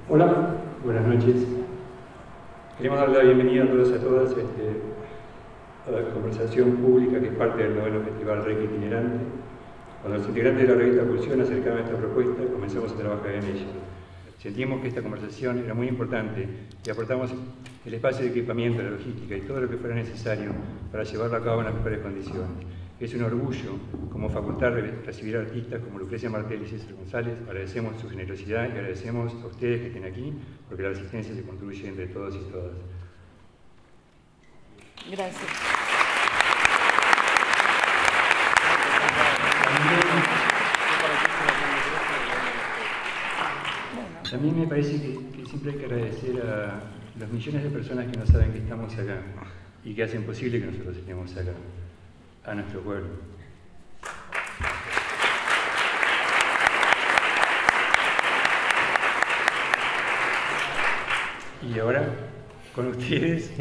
Hola, buenas noches. Queremos darle la bienvenida a todos y a todas a la conversación pública que es parte del 9º Festival REC Itinerante. Cuando los integrantes de la revista Pulsión acercaron esta propuesta, comenzamos a trabajar en ella. Sentimos que esta conversación era muy importante y aportamos el espacio de equipamiento, la logística y todo lo que fuera necesario para llevarla a cabo en las mejores condiciones. Es un orgullo como facultad recibir artistas como Lucrecia Martel y César González. Agradecemos su generosidad y agradecemos a ustedes que estén aquí, porque la resistencia se construye entre todos y todas. Gracias. También me parece que siempre hay que agradecer a los millones de personas que no saben que estamos acá y que hacen posible que nosotros estemos acá, a nuestro pueblo. Y ahora, con ustedes.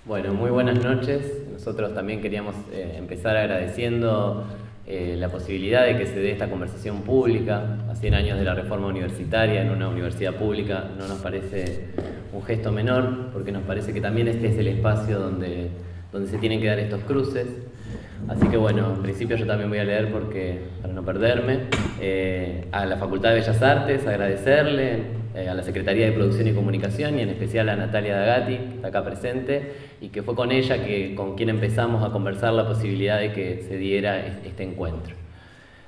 Bueno, muy buenas noches. Nosotros también queríamos empezar agradeciendo la posibilidad de que se dé esta conversación pública a 100 años de la reforma universitaria en una universidad pública. No nos parece un gesto menor, porque nos parece que también este es el espacio donde se tienen que dar estos cruces. Así que bueno, en principio yo también voy a leer para no perderme. A la Facultad de Bellas Artes, agradecerle, a la Secretaría de Producción y Comunicación y en especial a Natalia D'Agati, que está acá presente, y que fue con ella con quien empezamos a conversar la posibilidad de que se diera este encuentro.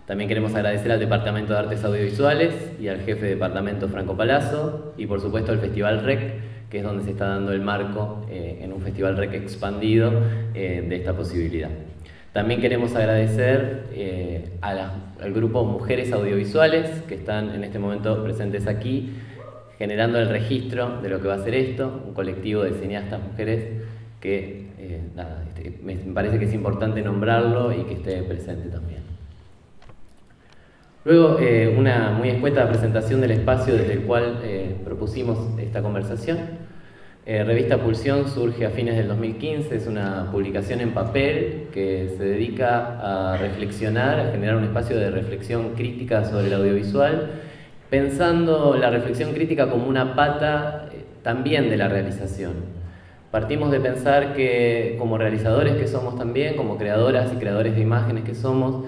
También queremos agradecer al Departamento de Artes Audiovisuales y al jefe de departamento Franco Palazzo, y por supuesto al Festival REC, que es donde se está dando el marco en un Festival REC expandido de esta posibilidad. También queremos agradecer al grupo Mujeres Audiovisuales, que están en este momento presentes aquí, generando el registro de lo que va a ser esto, un colectivo de cineastas mujeres que me parece que es importante nombrarlo y que esté presente también. Luego, una muy escueta presentación del espacio desde el cual propusimos esta conversación. Revista Pulsión surge a fines del 2015, es una publicación en papel que se dedica a reflexionar, a generar un espacio de reflexión crítica sobre el audiovisual, pensando la reflexión crítica como una pata también de la realización. Partimos de pensar que como realizadores que somos también, como creadoras y creadores de imágenes que somos,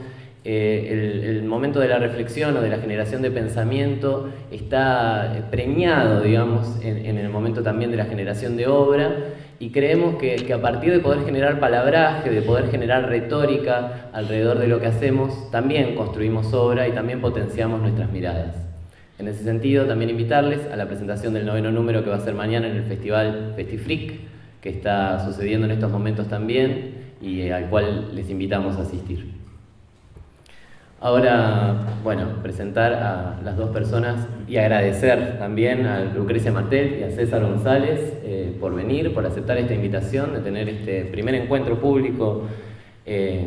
el momento de la reflexión o de la generación de pensamiento está preñado, digamos, en el momento también de la generación de obra, y creemos que a partir de poder generar palabraje, de poder generar retórica alrededor de lo que hacemos, también construimos obra y también potenciamos nuestras miradas. En ese sentido, también invitarles a la presentación del 9º número que va a ser mañana en el Festival FestiFreak, que está sucediendo en estos momentos también y al cual les invitamos a asistir. Ahora, bueno, presentar a las dos personas y agradecer también a Lucrecia Martel y a César González por venir, por aceptar esta invitación de tener este primer encuentro público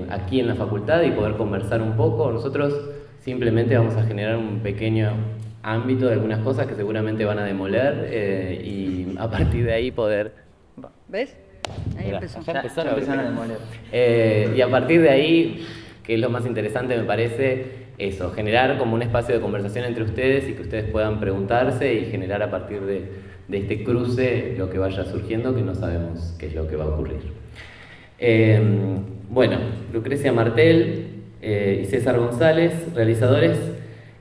aquí en la facultad y poder conversar un poco. Nosotros simplemente vamos a generar un pequeño ámbito de algunas cosas que seguramente van a demoler y a partir de ahí poder... ¿Ves? Ahí empezó. Ya empezaron a demoler. Y a partir de ahí, que es lo más interesante me parece, eso, generar como un espacio de conversación entre ustedes y que ustedes puedan preguntarse y generar a partir de este cruce lo que vaya surgiendo, que no sabemos qué es lo que va a ocurrir. Bueno, Lucrecia Martel y César González, realizadores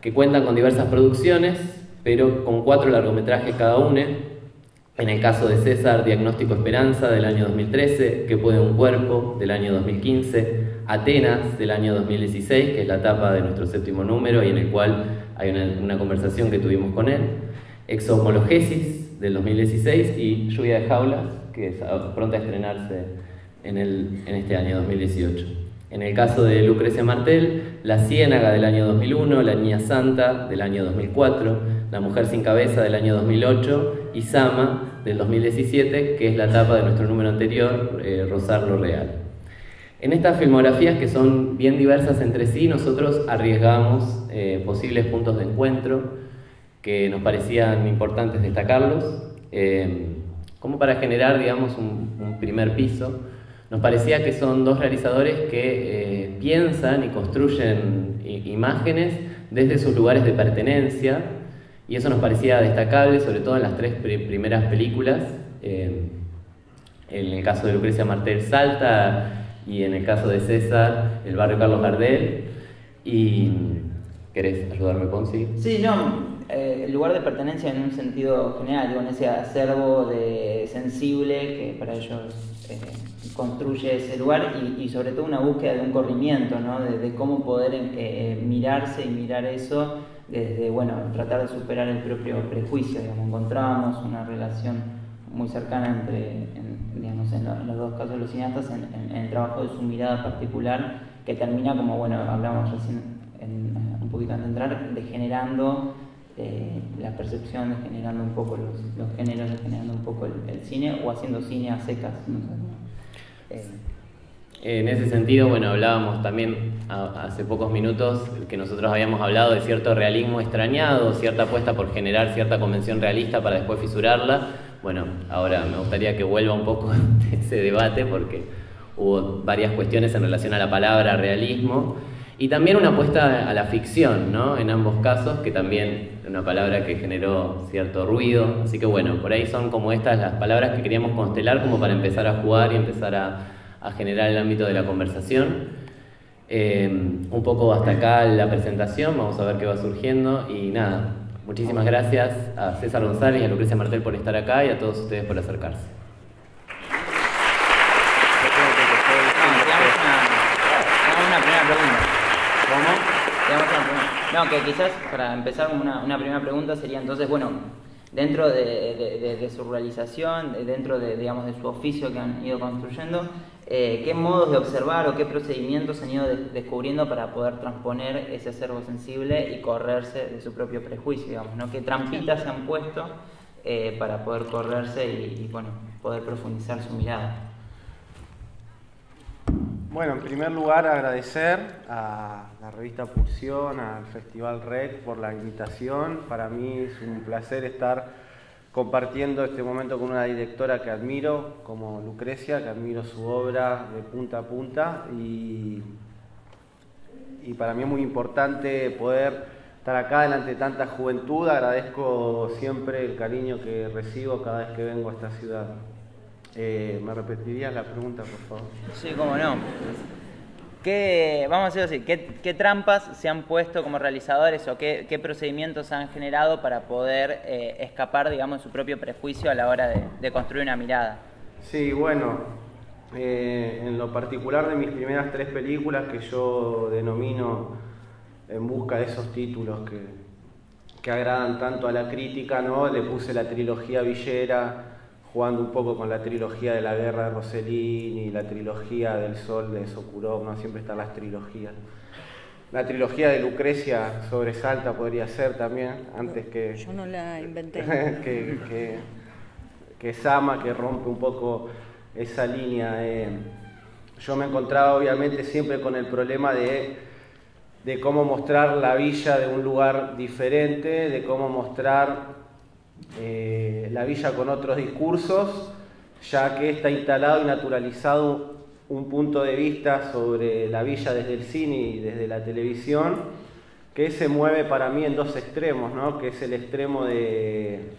que cuentan con diversas producciones, pero con 4 largometrajes cada uno. En el caso de César, Diagnóstico Esperanza, del año 2013, ¿Qué puede un cuerpo?, del año 2015, Atenas, del año 2016, que es la tapa de nuestro 7º número y en el cual hay una conversación que tuvimos con él, Exohomologesis, del 2016, y Lluvia de Jaulas, que es pronta a estrenarse en este año 2018. En el caso de Lucrecia Martel, La Ciénaga, del año 2001, La Niña Santa, del año 2004, La Mujer sin Cabeza, del año 2008, y Sama, del 2017, que es la tapa de nuestro número anterior, Rosar lo Real. En estas filmografías, que son bien diversas entre sí, nosotros arriesgamos posibles puntos de encuentro que nos parecían importantes destacarlos, como para generar, digamos, un primer piso. Nos parecía que son dos realizadores que piensan y construyen imágenes desde sus lugares de pertenencia Y eso nos parecía destacable, sobre todo en las 3 primeras películas. En el caso de Lucrecia Martel, Salta, y en el caso de César, el barrio Carlos Gardel. Y ¿querés ayudarme, Ponzi? Sí, no, el lugar de pertenencia en un sentido general, digo, en ese acervo de sensible que para ellos construye ese lugar y sobre todo una búsqueda de un corrimiento, ¿no? De cómo poder mirarse y mirar eso desde, bueno, tratar de superar el propio prejuicio, digamos. Encontramos una relación muy cercana entre, digamos, en los dos casos de los cineastas, en el trabajo de su mirada particular, que termina, como, bueno, hablamos recién un poquito antes de entrar, degenerando la percepción, degenerando un poco los géneros, degenerando un poco el cine, o haciendo cine a secas, no sé. En ese sentido, bueno, hablábamos también hace pocos minutos que nosotros habíamos hablado de cierto realismo extrañado, cierta apuesta por generar cierta convención realista para después fisurarla. Bueno, ahora me gustaría que vuelva un poco ese debate porque hubo varias cuestiones en relación a la palabra realismo y también una apuesta a la ficción, ¿no? En ambos casos, que también es una palabra que generó cierto ruido. Así que bueno, por ahí son como estas las palabras que queríamos constelar como para empezar a jugar y empezar a generar el ámbito de la conversación. Un poco hasta acá la presentación, vamos a ver qué va surgiendo y nada, muchísimas gracias a César González y a Lucrecia Martel por estar acá y a todos ustedes por acercarse. Una primera pregunta. ¿Cómo? No, que quizás para empezar una primera pregunta sería entonces, bueno, dentro de su realización, dentro de, digamos, de su oficio que han ido construyendo, ¿qué modos de observar o qué procedimientos han ido descubriendo para poder transponer ese acervo sensible y correrse de su propio prejuicio, digamos, ¿no? ¿Qué trampitas se han puesto para poder correrse y bueno, poder profundizar su mirada? Bueno, en primer lugar agradecer a la revista Pulsión, al Festival REC por la invitación. Para mí es un placer estar compartiendo este momento con una directora que admiro, como Lucrecia, que admiro su obra de punta a punta y para mí es muy importante poder estar acá delante de tanta juventud. Agradezco siempre el cariño que recibo cada vez que vengo a esta ciudad. ¿Me repetirías la pregunta, por favor? Sí, cómo no. Vamos a decirlo así, ¿qué trampas se han puesto como realizadores o qué procedimientos han generado para poder escapar, digamos, de su propio prejuicio a la hora de construir una mirada? Sí, bueno, en lo particular de mis primeras 3 películas, que yo denomino En busca de esos títulos que agradan tanto a la crítica, ¿no? Le puse la trilogía villera, jugando un poco con la trilogía de la guerra de Rossellini, la trilogía del sol de Sokurov, ¿no? Siempre están las trilogías. La trilogía de Lucrecia sobre Salta podría ser también, antes que... Yo no la inventé. que Sama, que rompe un poco esa línea. Yo me encontraba obviamente siempre con el problema de cómo mostrar la villa de un lugar diferente, de cómo mostrar la villa con otros discursos, ya que está instalado y naturalizado un punto de vista sobre la villa desde el cine y desde la televisión, que se mueve para mí en 2 extremos, ¿no? Que es el extremo de,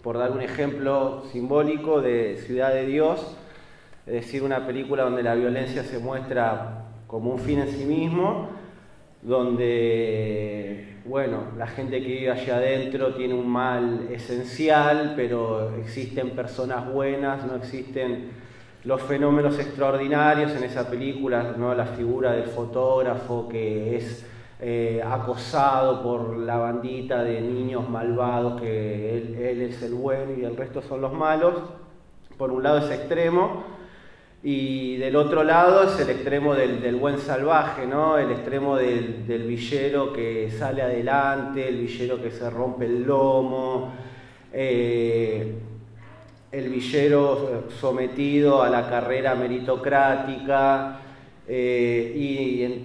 por dar un ejemplo simbólico, de Ciudad de Dios, es decir, una película donde la violencia se muestra como un fin en sí mismo, donde, bueno, la gente que vive allá adentro tiene un mal esencial, pero existen personas buenas, no existen los fenómenos extraordinarios en esa película, ¿no? La figura del fotógrafo que es acosado por la bandita de niños malvados, que él es el bueno y el resto son los malos. Por un lado ese extremo, y del otro lado es el extremo del buen salvaje, ¿no? El extremo del villero que sale adelante, el villero que se rompe el lomo, el villero sometido a la carrera meritocrática, y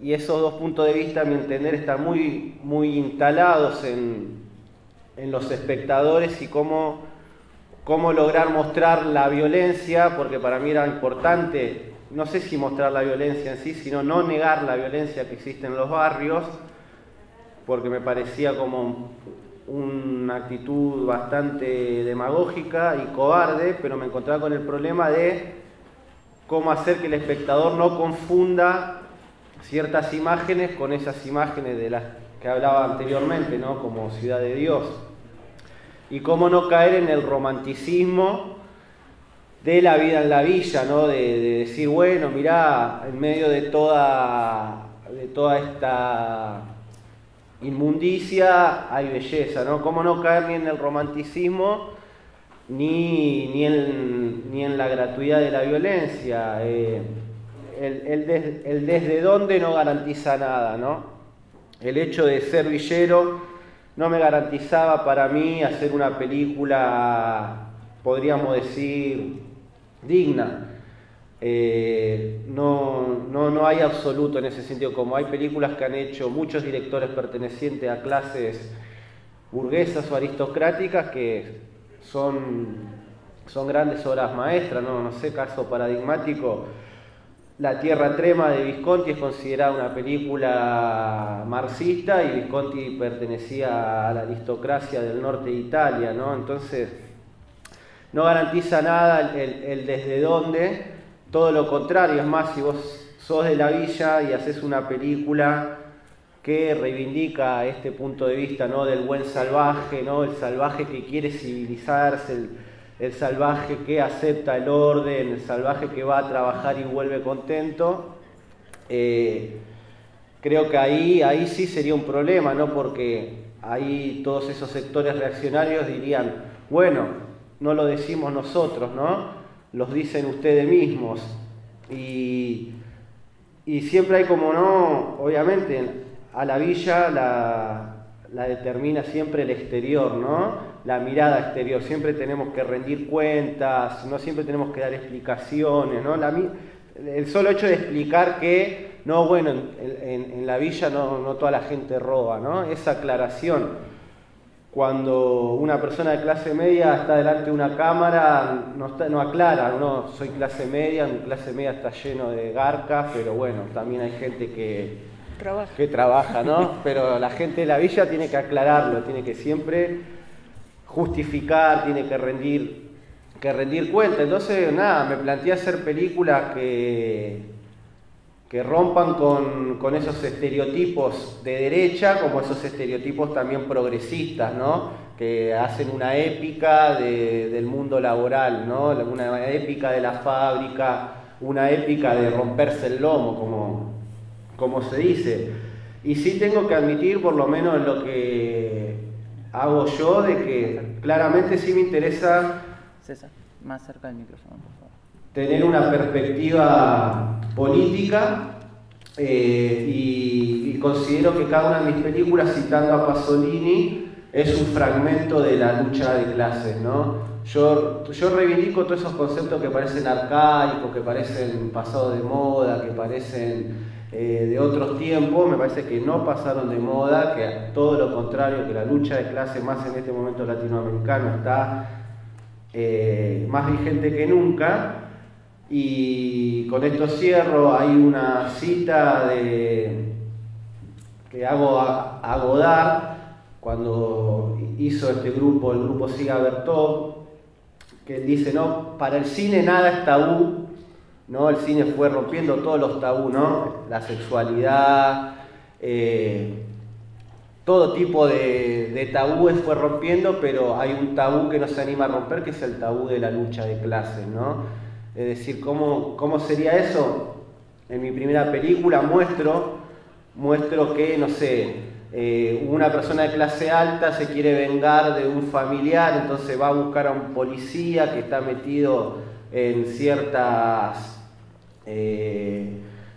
esos 2 puntos de vista, a mi entender, están muy, muy instalados en los espectadores y cómo lograr mostrar la violencia, porque para mí era importante, no sé si mostrar la violencia en sí, sino no negar la violencia que existe en los barrios, porque me parecía como una actitud bastante demagógica y cobarde, pero me encontraba con el problema de cómo hacer que el espectador no confunda ciertas imágenes con esas imágenes de las que hablaba anteriormente, ¿no? Como Ciudad de Dios. Y cómo no caer en el romanticismo de la vida en la villa, ¿no? De decir, bueno, mirá, en medio de toda esta inmundicia hay belleza, ¿no? Cómo no caer ni en el romanticismo ni en la gratuidad de la violencia. El desde dónde no garantiza nada, ¿no? El hecho de ser villero no me garantizaba para mí hacer una película, podríamos decir, digna. No hay absoluto en ese sentido, como hay películas que han hecho muchos directores pertenecientes a clases burguesas o aristocráticas que son grandes obras maestras, no sé, caso paradigmático, La Tierra Trema de Visconti es considerada una película marxista y Visconti pertenecía a la aristocracia del norte de Italia, ¿no? Entonces no garantiza nada el desde dónde, todo lo contrario. Es más, si vos sos de la villa y haces una película que reivindica este punto de vista, ¿no? Del buen salvaje, ¿no? El salvaje que quiere civilizarse, el salvaje que acepta el orden, el salvaje que va a trabajar y vuelve contento, creo que ahí sí sería un problema, ¿no? Porque ahí todos esos sectores reaccionarios dirían, bueno, no lo decimos nosotros, ¿no? Los dicen ustedes mismos. Y siempre hay como, ¿no? Obviamente a la villa la determina siempre el exterior, ¿no? La mirada exterior. Siempre tenemos que rendir cuentas, no siempre tenemos que dar explicaciones, ¿no? El solo hecho de explicar que, no, bueno, en la villa no toda la gente roba, ¿no? Esa aclaración. Cuando una persona de clase media está delante de una cámara, no aclara, no, soy clase media, mi clase media está lleno de garcas, pero bueno, también hay gente que trabaja, ¿no? Pero la gente de la villa tiene que aclararlo, tiene que siempre justificar, tiene que rendir cuenta. Entonces, nada, me planteé hacer películas que rompan con esos estereotipos de derecha, como esos estereotipos también progresistas, ¿no? Que hacen una épica del mundo laboral, ¿no? Una épica de la fábrica, una épica de romperse el lomo, como se dice. Y sí tengo que admitir, por lo menos en lo que hago yo, de que claramente sí me interesa, César, más cerca del micrófono, por favor, tener una perspectiva política, y considero que cada una de mis películas, citando a Pasolini, es un fragmento de la lucha de clases, ¿no? Yo reivindico todos esos conceptos que parecen arcaicos, que parecen pasados de moda, que parecen de otros tiempos. Me parece que no pasaron de moda, que todo lo contrario, que la lucha de clases, más en este momento latinoamericano, está más vigente que nunca. Y con esto cierro. Hay una cita que hago a Godard cuando hizo el grupo Siga Bertov, que él dice, no, para el cine nada es tabú, ¿no? El cine fue rompiendo todos los tabú, ¿no? La sexualidad, todo tipo de tabúes fue rompiendo, pero hay un tabú que no se anima a romper, que es el tabú de la lucha de clases, ¿no? Es decir, ¿cómo sería eso? En mi primera película muestro que, no sé, una persona de clase alta se quiere vengar de un familiar, entonces va a buscar a un policía que está metido en ciertas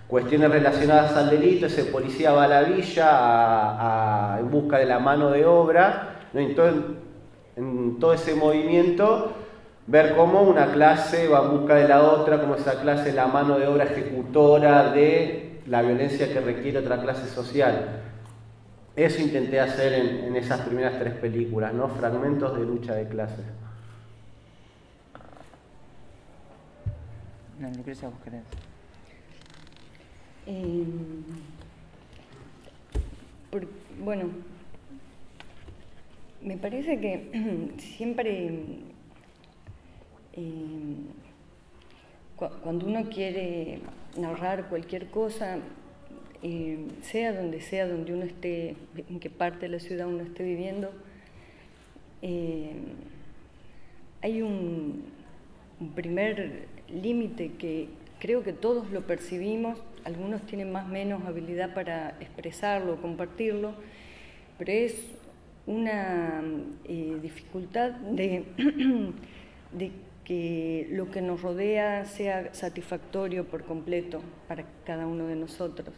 cuestiones relacionadas al delito. Ese policía va a la villa en busca de la mano de obra, ¿no? Entonces, en todo ese movimiento, ver cómo una clase va en busca de la otra, cómo esa clase es la mano de obra ejecutora de la violencia que requiere otra clase social. Eso intenté hacer en esas primeras 3 películas, ¿no? Fragmentos de lucha de clases. No, Lucrecia, vos querés. Bueno, Me parece que siempre cuando uno quiere narrar cualquier cosa, sea donde uno esté, en qué parte de la ciudad uno esté viviendo, hay un primer límite que creo que todos lo percibimos, algunos tienen más o menos habilidad para expresarlo, compartirlo, pero es una dificultad de que lo que nos rodea sea satisfactorio por completo para cada uno de nosotros.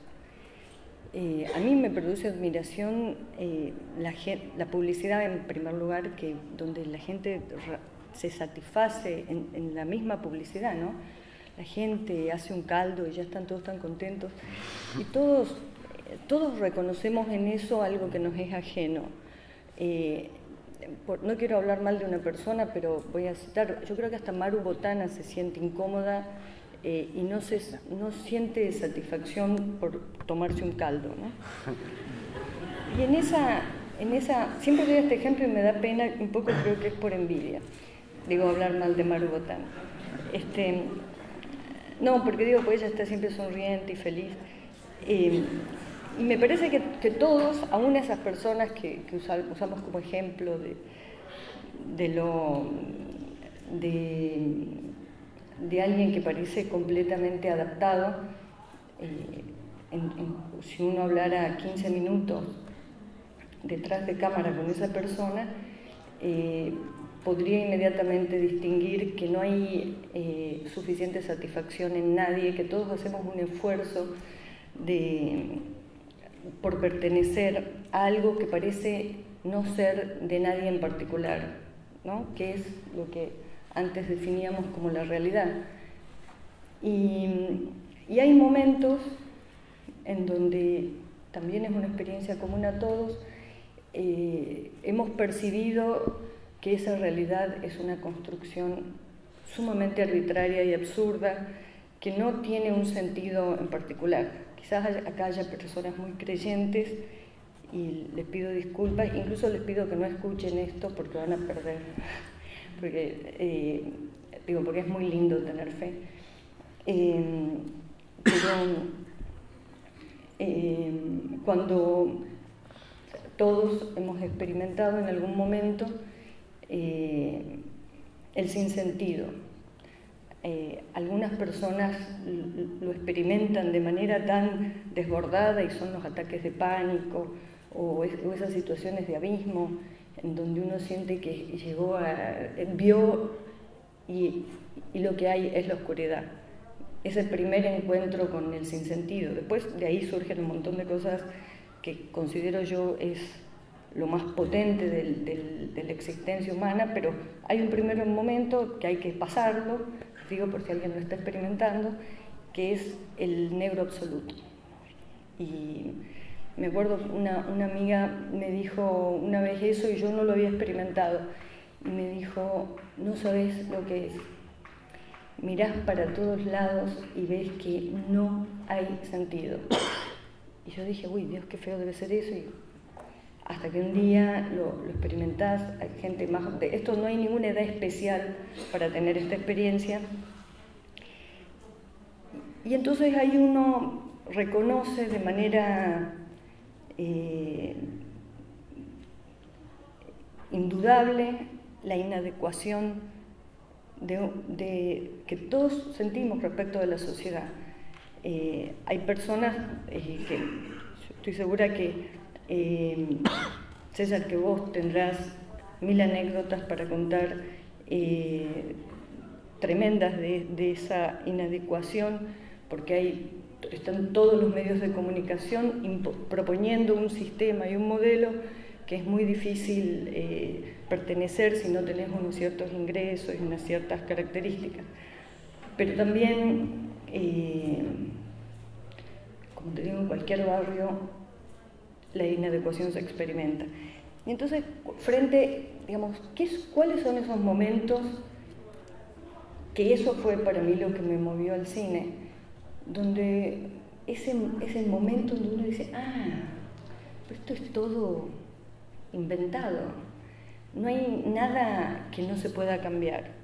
A mí me produce admiración la publicidad, en primer lugar, donde la gente se satisface en la misma publicidad, ¿no? La gente hace un caldo y ya están todos tan contentos. Y todos reconocemos en eso algo que nos es ajeno. No quiero hablar mal de una persona, pero voy a citar, yo creo que hasta Maru Botana se siente incómoda y no siente satisfacción por tomarse un caldo, ¿no? Y en esa siempre doy este ejemplo y me da pena, un poco creo que es por envidia, digo, hablar mal de Maru Botana. No, porque digo, pues ella está siempre sonriente y feliz. Y me parece que todos, aún esas personas que usamos como ejemplo de alguien que parece completamente adaptado, si uno hablara 15 minutos detrás de cámara con esa persona, podría inmediatamente distinguir que no hay suficiente satisfacción en nadie, que todos hacemos un esfuerzo por pertenecer a algo que parece no ser de nadie en particular, ¿no? Que es lo que antes definíamos como la realidad. Y hay momentos en donde también es una experiencia común a todos, hemos percibido que esa realidad es una construcción sumamente arbitraria y absurda, que no tiene un sentido en particular. Quizás acá haya personas muy creyentes y les pido disculpas, incluso les pido que no escuchen esto porque van a perder, porque es muy lindo tener fe. Cuando todos hemos experimentado en algún momento el sinsentido, algunas personas lo experimentan de manera tan desbordada y son los ataques de pánico o esas situaciones de abismo en donde uno siente que vio y lo que hay es la oscuridad. Es el primer encuentro con el sinsentido. Después de ahí surgen un montón de cosas que considero yo es lo más potente de la existencia humana, pero hay un primer momento que hay que pasarlo, digo por si alguien lo está experimentando, que es el negro absoluto. Y me acuerdo, una amiga me dijo una vez eso y yo no lo había experimentado. Y me dijo, no sabes lo que es. Mirás para todos lados y ves que no hay sentido. Y yo dije, uy, Dios, qué feo debe ser eso. Y hasta que un día lo experimentás, hay gente más... Esto no hay ninguna edad especial para tener esta experiencia. Y entonces ahí uno reconoce de manera indudable la inadecuación que todos sentimos respecto de la sociedad. Hay personas que estoy segura que César, que vos tendrás 1000 anécdotas para contar tremendas de esa inadecuación, porque están todos los medios de comunicación proponiendo un sistema y un modelo que es muy difícil pertenecer si no tenés unos ciertos ingresos y unas ciertas características. Pero también, como te digo, en cualquier barrio la inadecuación se experimenta. Y entonces, digamos, ¿cuáles son esos momentos que eso fue para mí lo que me movió al cine? Donde es el momento donde uno dice, pero esto es todo inventado. no hay nada que no se pueda cambiar.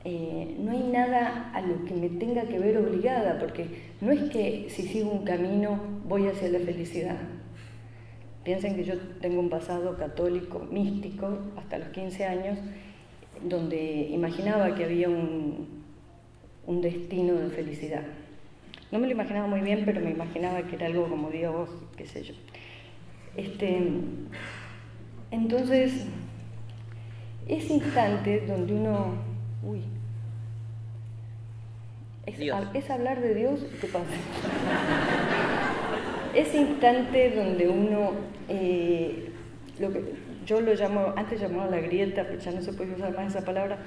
No hay nada a lo que me tenga que ver obligada, porque no es que si sigo un camino voy hacia la felicidad. Piensen que yo tengo un pasado católico, místico, hasta los 15 años, donde imaginaba que había un destino de felicidad. No me lo imaginaba muy bien, pero me imaginaba que era algo como Dios, qué sé yo. Entonces, ese instante donde uno... es hablar de Dios, ¿qué pasa? Ese instante donde uno, lo que yo lo llamo, antes llamaba la grieta, pero ya no se puede usar más esa palabra,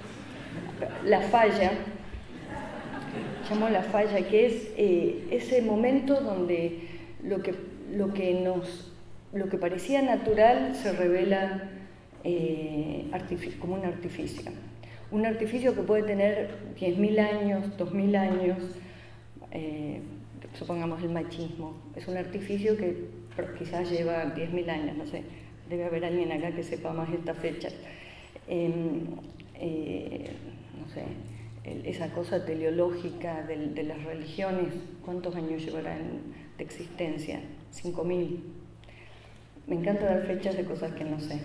la falla, llamo la falla, que es ese momento donde lo que parecía natural se revela como un artificio. Un artificio que puede tener 10.000 años, 2.000 años, supongamos el machismo. Es un artificio que quizás lleva 10.000 años, no sé, debe haber alguien acá que sepa más esta fecha. No sé, esa cosa teleológica de las religiones, ¿cuántos años llevarán de existencia? 5.000. Me encanta dar fechas de cosas que no sé.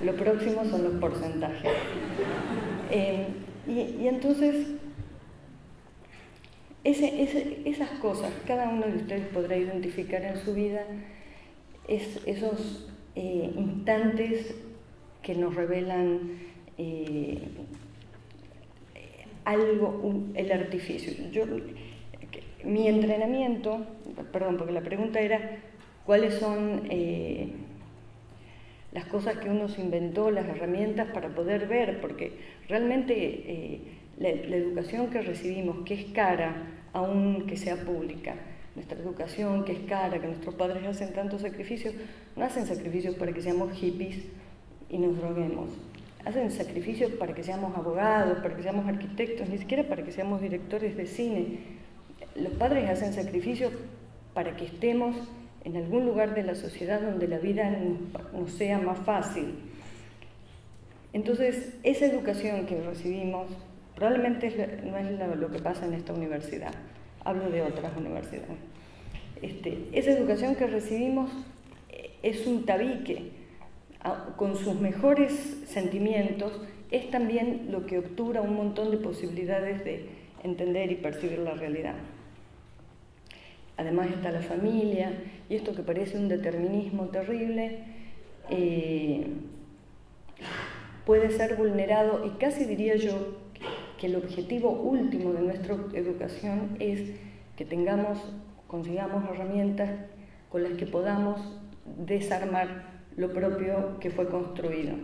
Lo próximo son los porcentajes. Y entonces, esas cosas, cada uno de ustedes podrá identificar en su vida esos instantes que nos revelan el artificio. Mi entrenamiento, perdón, porque la pregunta era cuáles son las cosas que uno se inventó, las herramientas para poder ver, porque realmente la educación que recibimos, que es cara, aunque sea pública, nuestra educación que es cara, que nuestros padres hacen tantos sacrificios, no hacen sacrificios para que seamos hippies y nos droguemos, hacen sacrificios para que seamos abogados, para que seamos arquitectos, ni siquiera para que seamos directores de cine. Los padres hacen sacrificios para que estemos en algún lugar de la sociedad donde la vida nos sea más fácil. Entonces, esa educación que recibimos probablemente no es lo que pasa en esta universidad, hablo de otras universidades. Esa educación que recibimos es un tabique, con sus mejores sentimientos, es también lo que obtura un montón de posibilidades de entender y percibir la realidad. Además está la familia, y esto que parece un determinismo terrible, puede ser vulnerado, y casi diría yo que el objetivo último de nuestra educación es que consigamos herramientas con las que podamos desarmar lo propio que fue construido.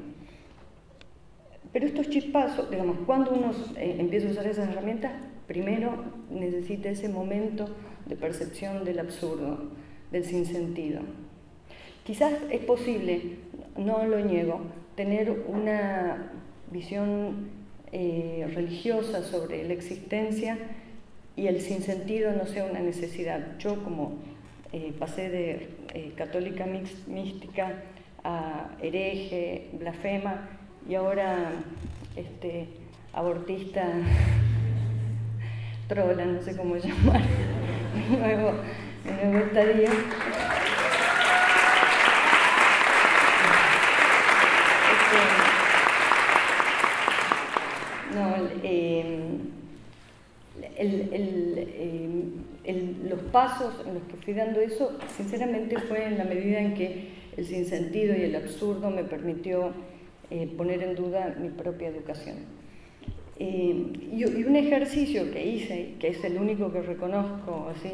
Pero estos chispazos, digamos, cuando uno empieza a usar esas herramientas, primero necesita ese momento de percepción del absurdo, del sinsentido. Quizás es posible, no lo niego, tener una visión religiosa sobre la existencia y el sinsentido no sea una necesidad. Yo, como pasé de católica mística a hereje, blasfema, y ahora abortista trola, no sé cómo llamar, mi nuevo estadio. Los pasos en los que fui dando eso, sinceramente, fue en la medida en que el sinsentido y el absurdo me permitió poner en duda mi propia educación. Y un ejercicio que hice, que es el único que reconozco, así,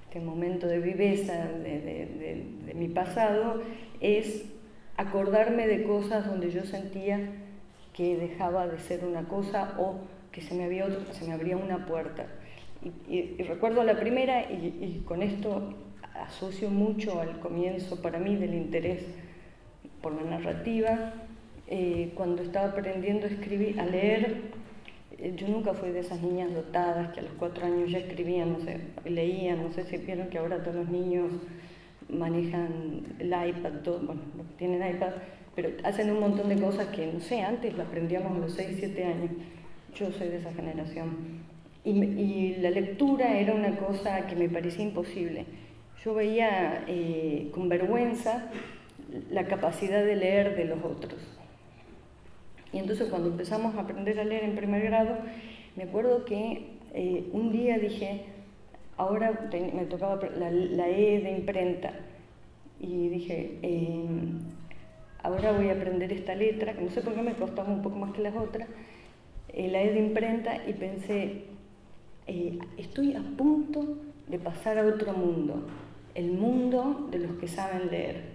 este momento de viveza de mi pasado, es acordarme de cosas donde yo sentía que dejaba de ser una cosa o que se me abría una puerta. Y recuerdo la primera, y con esto asocio mucho al comienzo para mí del interés por la narrativa. Cuando estaba aprendiendo a leer, yo nunca fui de esas niñas dotadas que a los 4 años ya escribían, no sé, leían, no sé si vieron que ahora todos los niños manejan el iPad, bueno, los que tienen iPad pero hacen un montón de cosas que, no sé, antes lo aprendíamos a los 6, 7 años. Yo soy de esa generación. Y la lectura era una cosa que me parecía imposible. Yo veía con vergüenza la capacidad de leer de los otros. Y entonces cuando empezamos a aprender a leer en primer grado, me acuerdo que un día dije, ahora me tocaba la E de imprenta, y dije, ahora voy a aprender esta letra, que no sé por qué me costaba un poco más que las otras, la E de imprenta, y pensé, estoy a punto de pasar a otro mundo, el mundo de los que saben leer.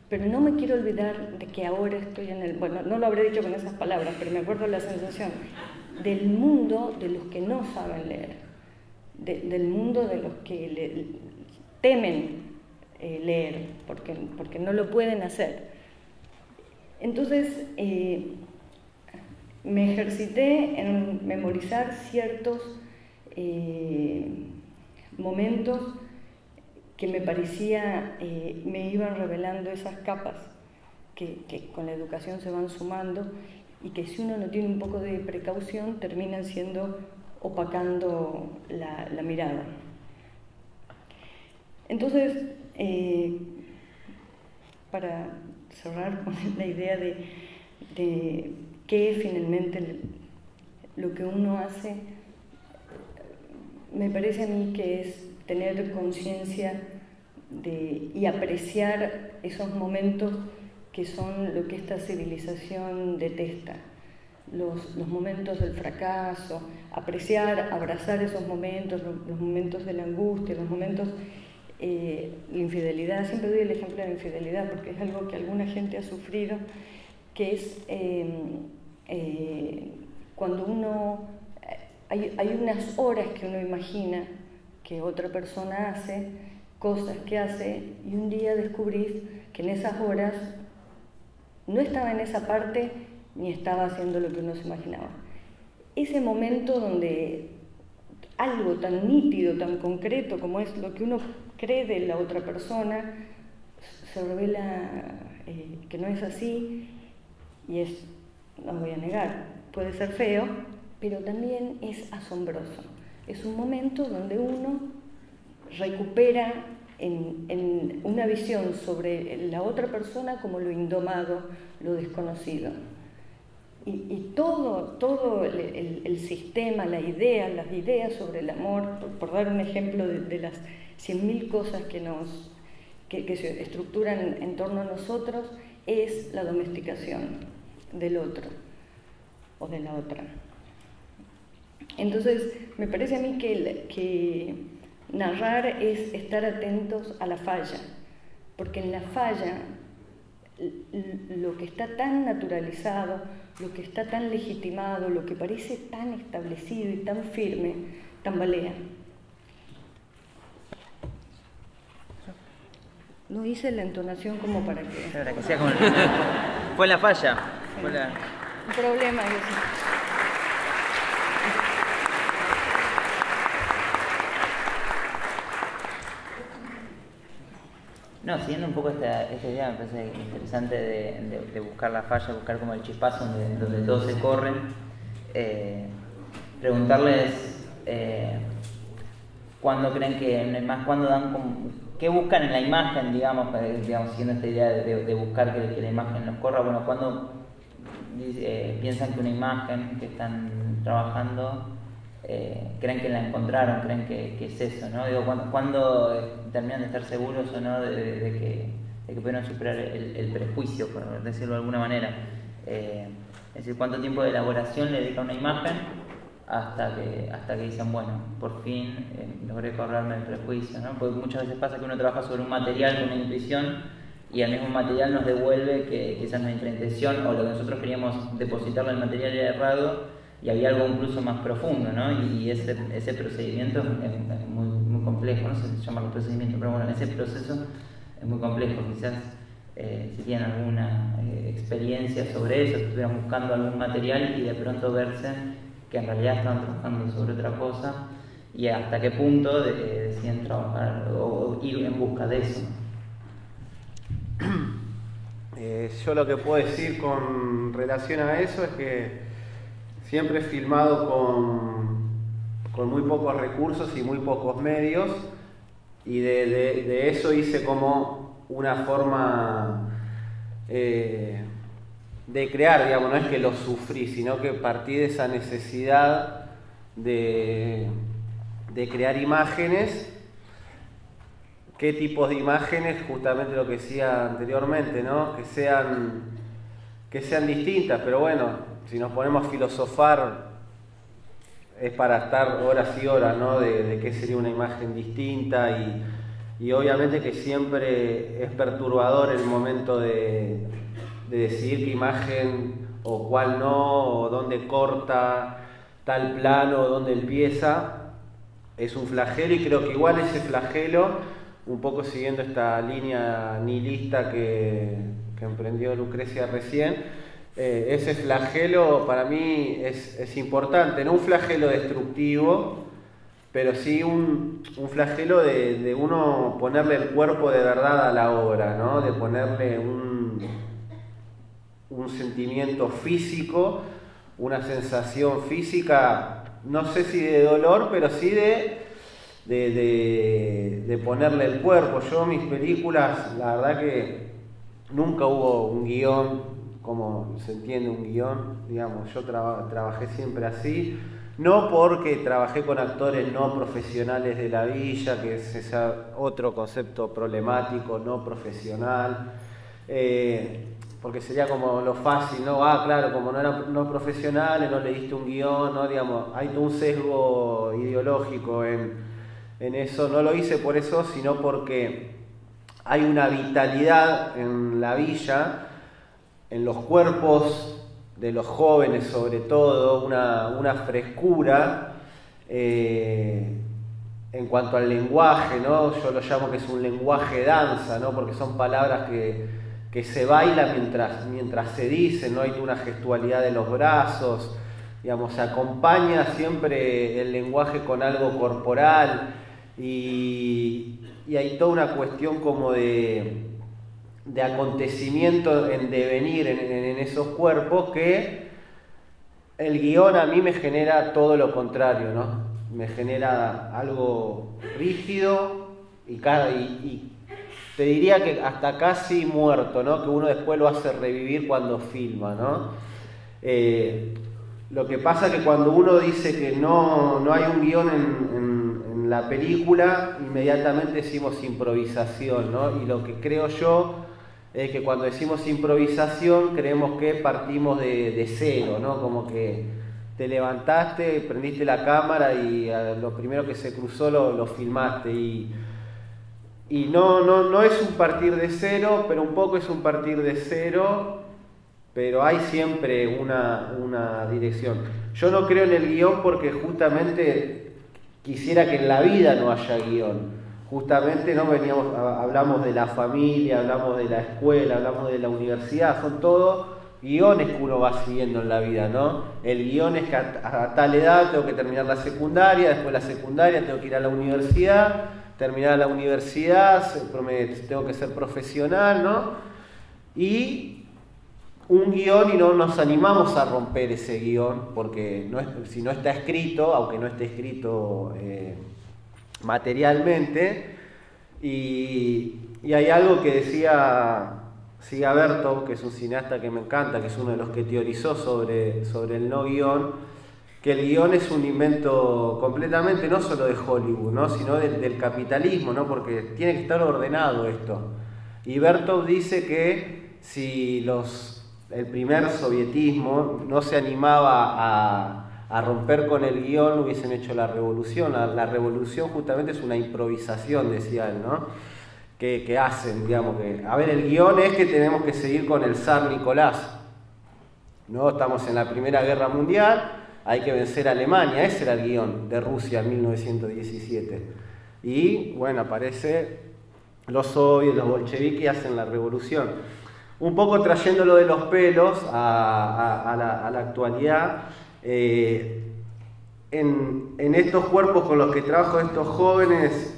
Pero no me quiero olvidar de que ahora estoy en el... Bueno, no lo habré dicho con esas palabras, pero me acuerdo la sensación del mundo de los que no saben leer, del mundo de los que temen leer, porque no lo pueden hacer. Entonces, me ejercité en memorizar ciertos momentos que me parecía, me iban revelando esas capas que con la educación se van sumando y que si uno no tiene un poco de precaución terminan siendo, opacando la mirada. Entonces, para cerrar con la idea de qué es finalmente lo que uno hace, me parece a mí que es tener conciencia y apreciar esos momentos que son lo que esta civilización detesta, los momentos del fracaso, apreciar, abrazar esos momentos, los momentos de la angustia, los momentos de infidelidad. Siempre doy el ejemplo de la infidelidad porque es algo que alguna gente ha sufrido, que es cuando uno, hay unas horas que uno imagina que otra persona hace, cosas que hace, y un día descubrís que en esas horas no estaba en esa parte ni estaba haciendo lo que uno se imaginaba. Ese momento donde algo tan nítido, tan concreto como es lo que uno cree de la otra persona, se revela que no es así, y es, no voy a negar, puede ser feo, pero también es asombroso. Es un momento donde uno recupera en una visión sobre la otra persona como lo indomado, lo desconocido. Y todo el sistema, las ideas sobre el amor, por dar un ejemplo de las 100.000 cosas que se estructuran en torno a nosotros, es la domesticación del otro o de la otra. Entonces, me parece a mí que narrar es estar atentos a la falla, porque en la falla lo que está tan naturalizado, lo que está tan legitimado, lo que parece tan establecido y tan firme, tambalea. No hice la entonación como para que... Para que sea como fue la falla. Sí. Fue la... Un problema eso. No, siguiendo un poco esta idea, me parece interesante de buscar la falla, buscar como el chispazo donde todos se corren. Preguntarles cuándo creen que, más cuándo dan como, qué buscan en la imagen, digamos siguiendo esta idea de buscar que la imagen nos corra. Bueno, cuándo piensan que una imagen que están trabajando, creen que la encontraron, creen que es eso, ¿no? Digo, ¿cuándo terminan de estar seguros o no de que pudieron superar el prejuicio, por decirlo de alguna manera? Es decir, ¿cuánto tiempo de elaboración le dedica a una imagen hasta que dicen, bueno, por fin logré correrme el prejuicio, ¿no? Porque muchas veces pasa que uno trabaja sobre un material con una intuición y el mismo material nos devuelve que quizás nuestra intención o lo que nosotros queríamos depositarle al material era errado, y había algo incluso más profundo, ¿no? Y ese procedimiento es muy complejo, no sé si llamarlo procedimiento, pero bueno, ese proceso es muy complejo. Quizás si tienen alguna experiencia sobre eso, que estuvieran buscando algún material y de pronto verse que en realidad estaban trabajando sobre otra cosa, y hasta qué punto deciden trabajar o ir en busca de eso. Yo lo que puedo decir con relación a eso es que siempre he filmado con muy pocos recursos y muy pocos medios, y de eso hice como una forma de crear, digamos, no es que lo sufrí, sino que partí de esa necesidad de crear imágenes. ¿Qué tipos de imágenes? Justamente lo que decía anteriormente, ¿no? Que sean distintas, pero bueno, si nos ponemos a filosofar es para estar horas y horas, ¿no? De qué sería una imagen distinta, y obviamente que siempre es perturbador el momento de decidir qué imagen o cuál no, o dónde corta tal plano, o dónde empieza. Es un flagelo, y creo que igual ese flagelo, un poco siguiendo esta línea nihilista que emprendió Lucrecia recién, ese flagelo para mí es importante, no un flagelo destructivo, pero sí un flagelo de uno ponerle el cuerpo de verdad a la obra, ¿no? De ponerle un sentimiento físico, una sensación física, no sé si de dolor, pero sí de ponerle el cuerpo. Yo, mis películas, la verdad que nunca hubo un guión, como se entiende un guión, digamos, yo trabajé siempre así, no porque trabajé con actores no profesionales de la villa, que es ese otro concepto problemático, no profesional, porque sería como lo fácil, ¿no? Claro, como no eran no profesionales, no leíste un guión, ¿no? Digamos, hay todo un sesgo ideológico en eso. No lo hice por eso, sino porque hay una vitalidad en la villa, en los cuerpos de los jóvenes sobre todo, una frescura en cuanto al lenguaje, ¿no? Yo lo llamo que es un lenguaje danza, ¿no? Porque son palabras que se bailan mientras se dicen, ¿no? Hay una gestualidad de los brazos, digamos, se acompaña siempre el lenguaje con algo corporal, y hay toda una cuestión como de acontecimiento en devenir en esos cuerpos, que el guión a mí me genera todo lo contrario, ¿no? Me genera algo rígido y te diría que hasta casi muerto, ¿no? Que uno después lo hace revivir cuando filma, ¿no? Lo que pasa es que cuando uno dice que no hay un guión en la película, inmediatamente decimos improvisación, ¿no? Y lo que creo yo es que cuando decimos improvisación creemos que partimos de cero, ¿no? Como que te levantaste, prendiste la cámara y lo primero que se cruzó lo filmaste, y no es un partir de cero, pero un poco es un partir de cero, pero hay siempre una dirección. Yo no creo en el guión porque justamente quisiera que en la vida no haya guión. Justamente no hablamos de la familia, hablamos de la escuela, hablamos de la universidad, son todos guiones que uno va siguiendo en la vida, ¿no? El guión es que a tal edad tengo que terminar la secundaria, después la secundaria tengo que ir a la universidad, terminar la universidad, tengo que ser profesional, ¿no? Y un guión, y no nos animamos a romper ese guión, porque si no está escrito, aunque no esté escrito materialmente, y hay algo que decía Siga Bertov, que es un cineasta que me encanta, que es uno de los que teorizó sobre el no guión, que el guión es un invento completamente no solo de Hollywood, ¿no? Sino del capitalismo, ¿no? Porque tiene que estar ordenado esto. Y Bertov dice que si el primer sovietismo no se animaba a romper con el guión, hubiesen hecho la revolución. La revolución justamente es una improvisación, decía él, ¿no? Que hacen, digamos, a ver, el guión es que tenemos que seguir con el zar Nicolás, ¿no? Estamos en la Primera Guerra Mundial, hay que vencer a Alemania, ese era el guión de Rusia en 1917. Y bueno, aparece los soviets, los bolcheviques, y hacen la revolución. Un poco trayéndolo de los pelos a la actualidad, en estos cuerpos con los que trabajo, estos jóvenes,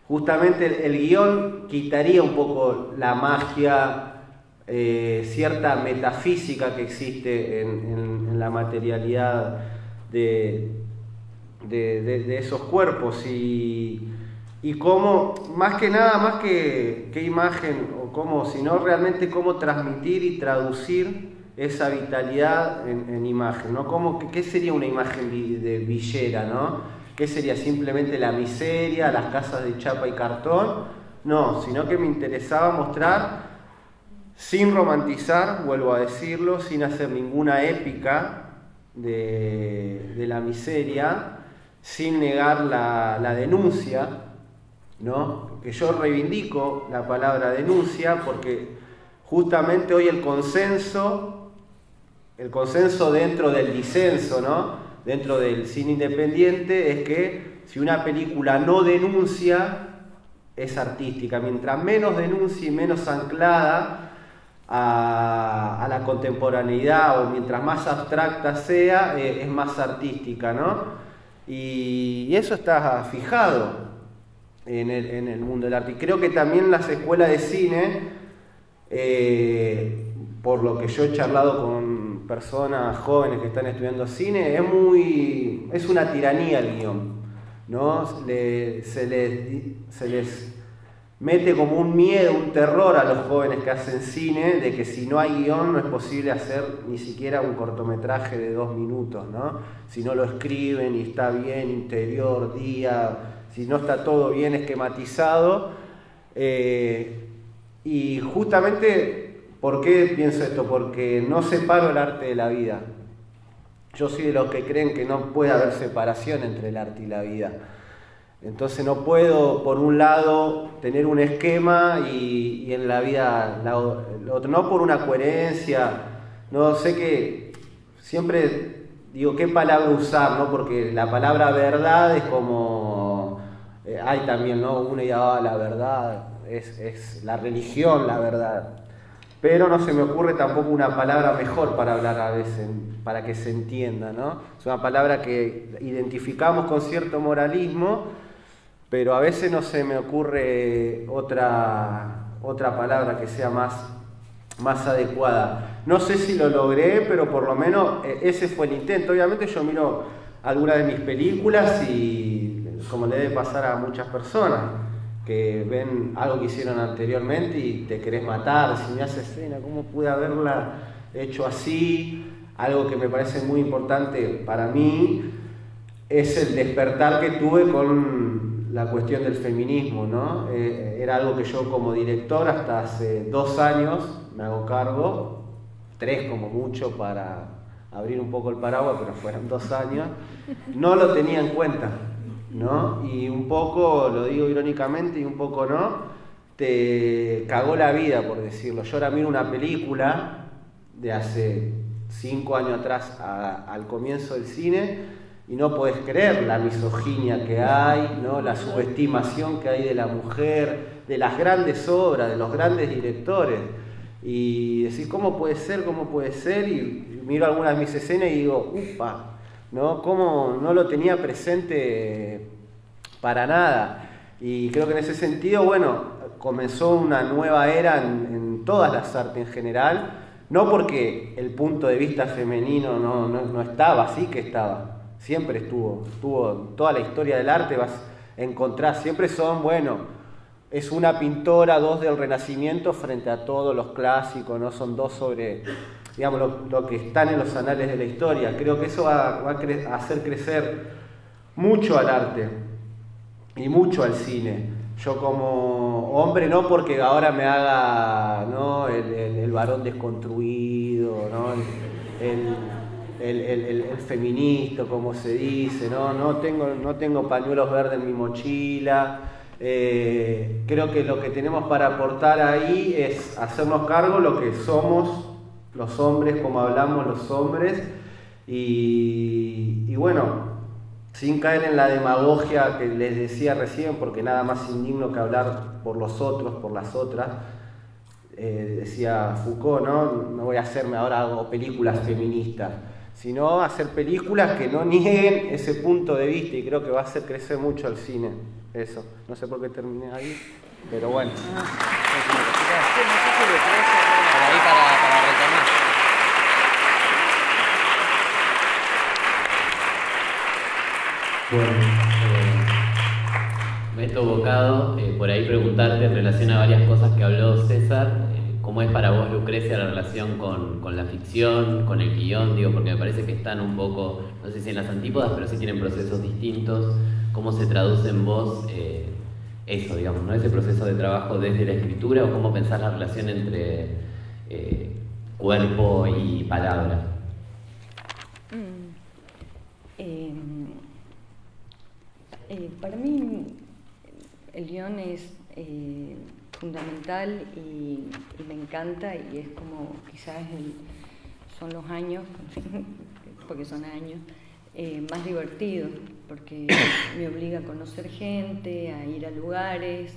justamente el guión quitaría un poco la magia cierta metafísica que existe en la materialidad de esos cuerpos y cómo, más que nada, más que imagen o cómo, sino realmente cómo transmitir y traducir esa vitalidad en imagen, ¿no? ¿Qué sería una imagen de villera, ¿no? ¿Qué sería? ¿Simplemente la miseria, las casas de chapa y cartón? No, sino que me interesaba mostrar, sin romantizar, vuelvo a decirlo, sin hacer ninguna épica de la miseria, sin negar la denuncia, ¿no? Que yo reivindico la palabra denuncia porque justamente hoy el consenso dentro del disenso, ¿no? Dentro del cine independiente es que si una película no denuncia es artística, mientras menos denuncia y menos anclada a la contemporaneidad o mientras más abstracta sea es más artística, ¿no? Y eso está fijado en el mundo del arte. Y creo que también las escuelas de cine, por lo que yo he charlado con personas jóvenes que están estudiando cine, es una tiranía el guión, ¿no? Se les mete como un miedo, un terror a los jóvenes que hacen cine, de que si no hay guión no es posible hacer ni siquiera un cortometraje de 2 minutos, ¿no? Si no lo escriben y está bien, interior, día, si no está todo bien esquematizado. Y justamente, ¿por qué pienso esto? Porque no separo el arte de la vida. Yo soy de los que creen que no puede haber separación entre el arte y la vida. Entonces no puedo, por un lado, tener un esquema y en la vida el otro. No por una coherencia, no sé qué, siempre digo qué palabra usar, ¿no? Porque la palabra verdad es como, hay también, ¿no? Uno ya, la verdad, es la religión, la verdad. Pero no se me ocurre tampoco una palabra mejor para hablar a veces, para que se entienda, ¿no? Es una palabra que identificamos con cierto moralismo, pero a veces no se me ocurre otra palabra que sea más adecuada. No sé si lo logré, pero por lo menos ese fue el intento. Obviamente yo miro algunas de mis películas y, como le debe pasar a muchas personas, que ven algo que hicieron anteriormente y te querés matar, si me hace escena, ¿cómo pude haberla hecho así? Algo que me parece muy importante para mí es el despertar que tuve con la cuestión del feminismo, ¿no? Era algo que yo como director hasta hace 2 años me hago cargo, 3 como mucho para abrir un poco el paraguas, pero fueron 2 años, no lo tenía en cuenta, ¿no? Y un poco, lo digo irónicamente y un poco no, te cagó la vida, por decirlo. Yo ahora miro una película de hace 5 años atrás al comienzo del cine y no podés creer la misoginia que hay, ¿no? La subestimación que hay de la mujer, de las grandes obras, de los grandes directores. Y decir, ¿cómo puede ser? Y miro algunas de mis escenas y digo, upa, ¿no? ¿Cómo no lo tenía presente para nada? Y creo que en ese sentido, bueno, comenzó una nueva era en todas las artes en general, no porque el punto de vista femenino no estaba, sí que estaba, siempre estuvo toda la historia del arte, vas a encontrar, siempre son, bueno, es una pintora, 2 del Renacimiento frente a todos los clásicos, ¿no? Son 2 sobre, digamos, lo que están en los anales de la historia. Creo que eso va a hacer crecer mucho al arte y mucho al cine. Yo como hombre, no porque ahora me haga, ¿no? el varón desconstruido, ¿no? el feminista, como se dice, no tengo pañuelos verdes en mi mochila. Creo que lo que tenemos para aportar ahí es hacernos cargo lo que somos los hombres, como hablamos los hombres, y bueno, sin caer en la demagogia que les decía recién, porque nada más indigno que hablar por los otros, por las otras. Decía Foucault, no voy a hacerme ahora hago películas feministas, sino hacer películas que no nieguen ese punto de vista, y creo que va a hacer crecer mucho el cine. Eso, no sé por qué terminé ahí, pero bueno. ahí para retomar. Bueno, me he tocado por ahí preguntarte en relación a varias cosas que habló César. ¿Cómo es para vos, Lucrecia, la relación con la ficción, con el guión? Digo, porque me parece que están un poco, no sé si en las antípodas, pero sí tienen procesos distintos. ¿Cómo se traduce en vos eso, digamos, ¿no? Ese proceso de trabajo desde la escritura, o cómo pensás la relación entre cuerpo y palabra? Para mí el guión es fundamental y me encanta, y es como quizás son los años, porque son años, más divertidos, porque me obliga a conocer gente, a ir a lugares.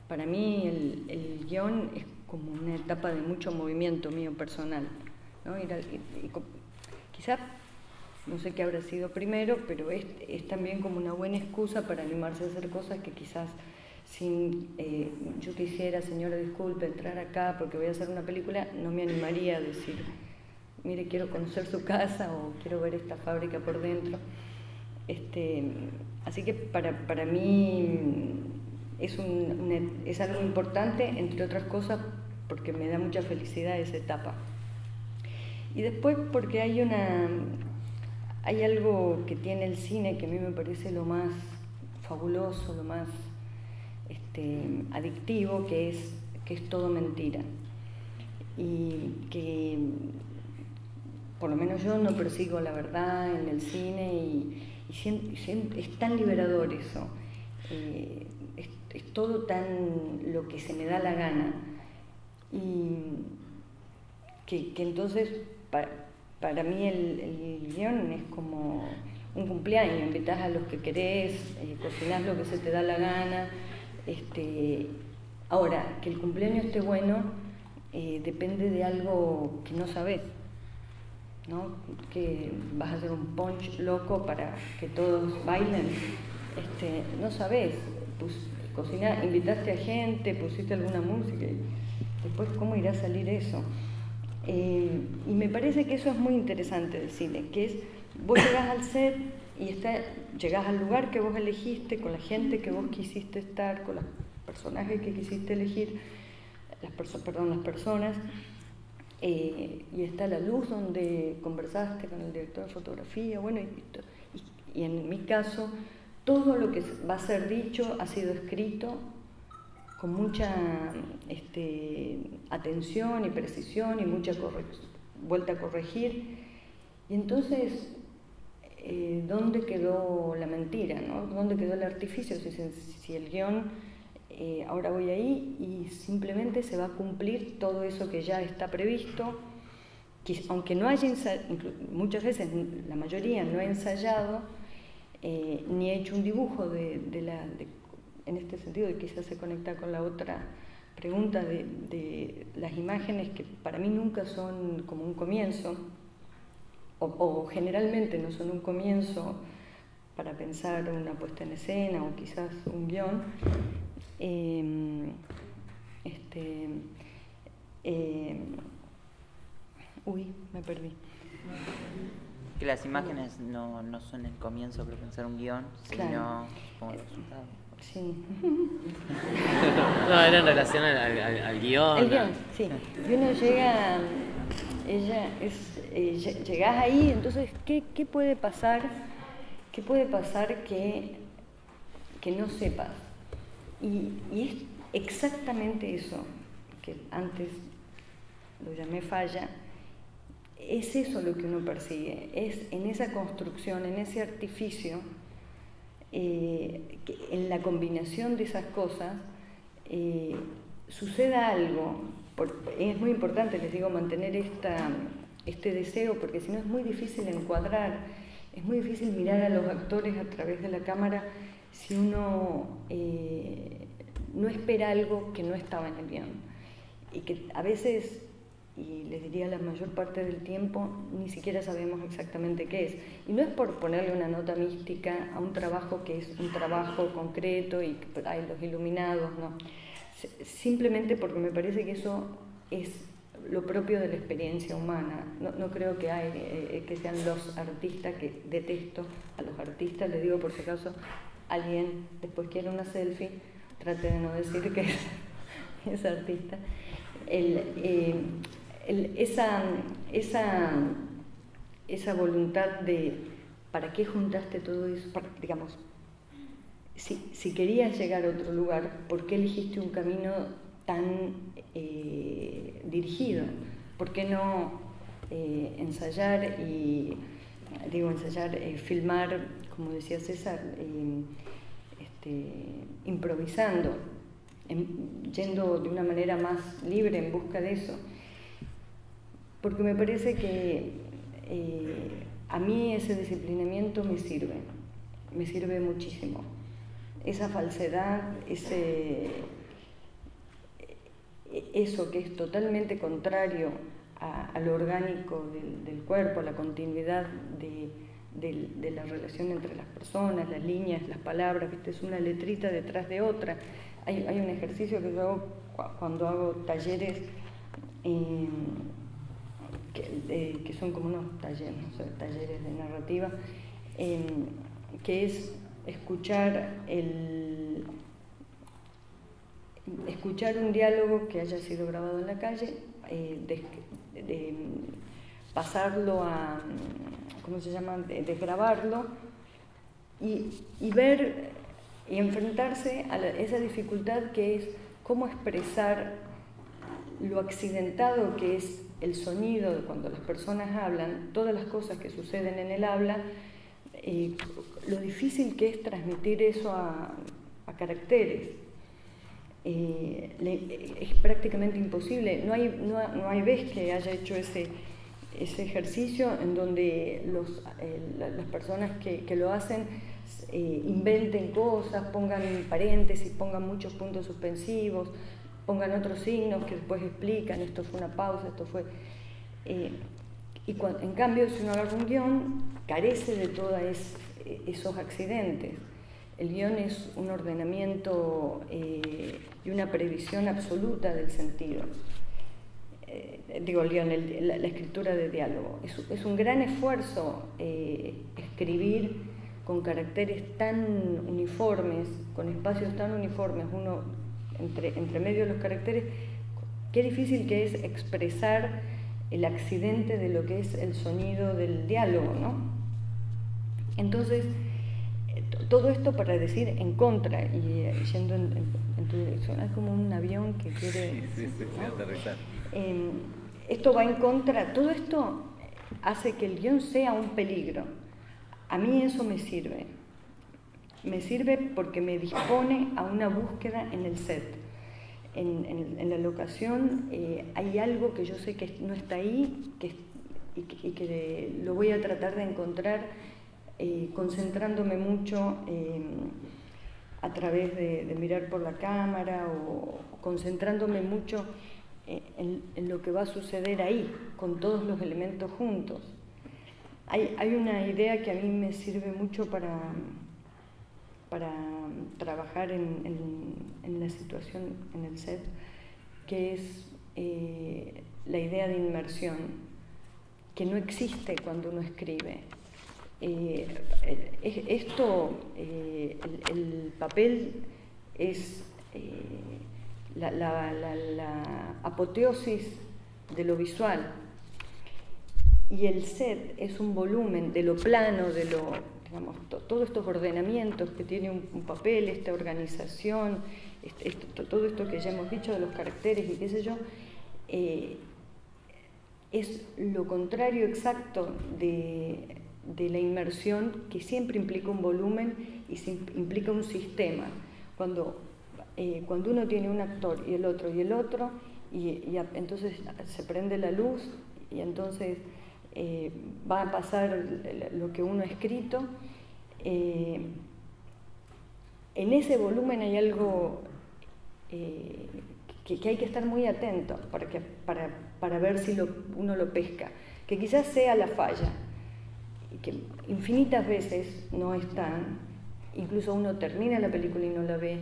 Para mí el guión es como una etapa de mucho movimiento mío personal, ¿no? Quizás, no sé qué habrá sido primero, pero es también como una buena excusa para animarse a hacer cosas que quizás yo quisiera, señora, disculpe, entrar acá porque voy a hacer una película, no me animaría a decir, mire, quiero conocer su casa o quiero ver esta fábrica por dentro. Así que para mí es algo importante, entre otras cosas, porque me da mucha felicidad esa etapa. Y después porque hay algo que tiene el cine que a mí me parece lo más fabuloso, lo más adictivo, que es todo mentira. Y que por lo menos yo no persigo la verdad en el cine, y es tan liberador eso. Es todo tan lo que se me da la gana. Y que entonces para mí el guión es como un cumpleaños, invitás a los que querés, cocinás lo que se te da la gana. Ahora, que el cumpleaños esté bueno depende de algo que no sabés, ¿no? Que vas a hacer un punch loco para que todos bailen, no sabés. Invitaste a gente, pusiste alguna música, y después cómo irá a salir eso. Y me parece que eso es muy interesante del cine, que es, vos llegás al set y llegás al lugar que vos elegiste, con la gente que vos quisiste estar, con los personajes que quisiste elegir, las personas, y está la luz donde conversaste con el director de fotografía, bueno, y en mi caso, todo lo que va a ser dicho ha sido escrito con mucha atención y precisión y mucha vuelta a corregir. Y entonces, ¿dónde quedó la mentira, ¿no? ¿Dónde quedó el artificio? Si el guión, ahora voy ahí y simplemente se va a cumplir todo eso que ya está previsto, que aunque no haya muchas veces, la mayoría no he ensayado, ni he hecho un dibujo en este sentido, y quizás se conecta con la otra pregunta de las imágenes, que para mí nunca son como un comienzo, o generalmente no son un comienzo para pensar una puesta en escena o quizás un guión. Me perdí. Que las imágenes no son el comienzo para pensar un guión, sino claro, como resultado. Sí. No, era en relación al guión. El guión, sí. Y uno llega, llegás ahí, entonces, ¿qué puede pasar? ¿Qué puede pasar que no sepas? Y es exactamente eso, que antes lo llamé falla. Es eso lo que uno persigue, es en esa construcción, en ese artificio, que en la combinación de esas cosas suceda algo. Es muy importante, les digo, mantener este deseo, porque si no es muy difícil encuadrar, es muy difícil mirar a los actores a través de la cámara si uno no espera algo que no estaba en el guión. Y que a veces, y les diría la mayor parte del tiempo, ni siquiera sabemos exactamente qué es. Y no es por ponerle una nota mística a un trabajo que es un trabajo concreto y hay los iluminados, no. simplemente porque me parece que eso es lo propio de la experiencia humana. No creo que sean los artistas, que detesto a los artistas, les digo por si acaso alguien después quiere una selfie, trate de no decir que es artista. Esa voluntad de ¿para qué juntaste todo eso? Digamos, si querías llegar a otro lugar, ¿por qué elegiste un camino tan dirigido? ¿Por qué no ensayar, filmar, como decía César, improvisando, yendo de una manera más libre en busca de eso? Porque me parece que a mí ese disciplinamiento me sirve muchísimo. Esa falsedad, eso que es totalmente contrario a lo orgánico del cuerpo, a la continuidad de la relación entre las personas, las líneas, las palabras, ¿viste? Es una letrita detrás de otra. Hay un ejercicio que yo hago cuando hago talleres, que son como unos talleres, no sé, talleres de narrativa, que es escuchar un diálogo que haya sido grabado en la calle, pasarlo a, ¿cómo se llama?, desgrabarlo y ver y enfrentarse a esa dificultad que es cómo expresar lo accidentado que es el sonido cuando las personas hablan, todas las cosas que suceden en el habla, lo difícil que es transmitir eso a caracteres. Es prácticamente imposible. No hay vez que haya hecho ese ejercicio en donde las personas que lo hacen inventen cosas, pongan paréntesis, pongan muchos puntos suspensivos, pongan otros signos que después explican, esto fue una pausa, esto fue... en cambio, si uno agarra un guión, carece de todos esos accidentes. El guión es un ordenamiento y una previsión absoluta del sentido. El guión, la escritura de diálogo. Es un gran esfuerzo escribir con caracteres tan uniformes, con espacios tan uniformes, uno entre medio de los caracteres. Qué difícil que es expresar el accidente de lo que es el sonido del diálogo, ¿no? Entonces, todo esto para decir en contra y yendo en tu dirección, es como un avión que quiere... Sí, aterrizar. Esto va en contra, todo esto hace que el guión sea un peligro. A mí eso me sirve porque me dispone a una búsqueda en el set. En la locación hay algo que yo sé que no está ahí y que lo voy a tratar de encontrar concentrándome mucho a través de mirar por la cámara o concentrándome mucho en lo que va a suceder ahí, con todos los elementos juntos. Hay una idea que a mí me sirve mucho para trabajar en la situación, en el set, que es la idea de inmersión, que no existe cuando uno escribe. El papel es la apoteosis de lo visual, y el set es un volumen de lo plano, de lo, digamos, todos estos ordenamientos que tiene un papel, esta organización, todo esto que ya hemos dicho de los caracteres y qué sé yo, es lo contrario exacto de la inmersión, que siempre implica un volumen y implica un sistema. Cuando uno tiene un actor y el otro, y entonces se prende la luz y entonces va a pasar lo que uno ha escrito. En ese volumen hay algo que hay que estar muy atento para ver si uno lo pesca, que quizás sea la falla, y que infinitas veces no están, incluso uno termina la película y no la ve,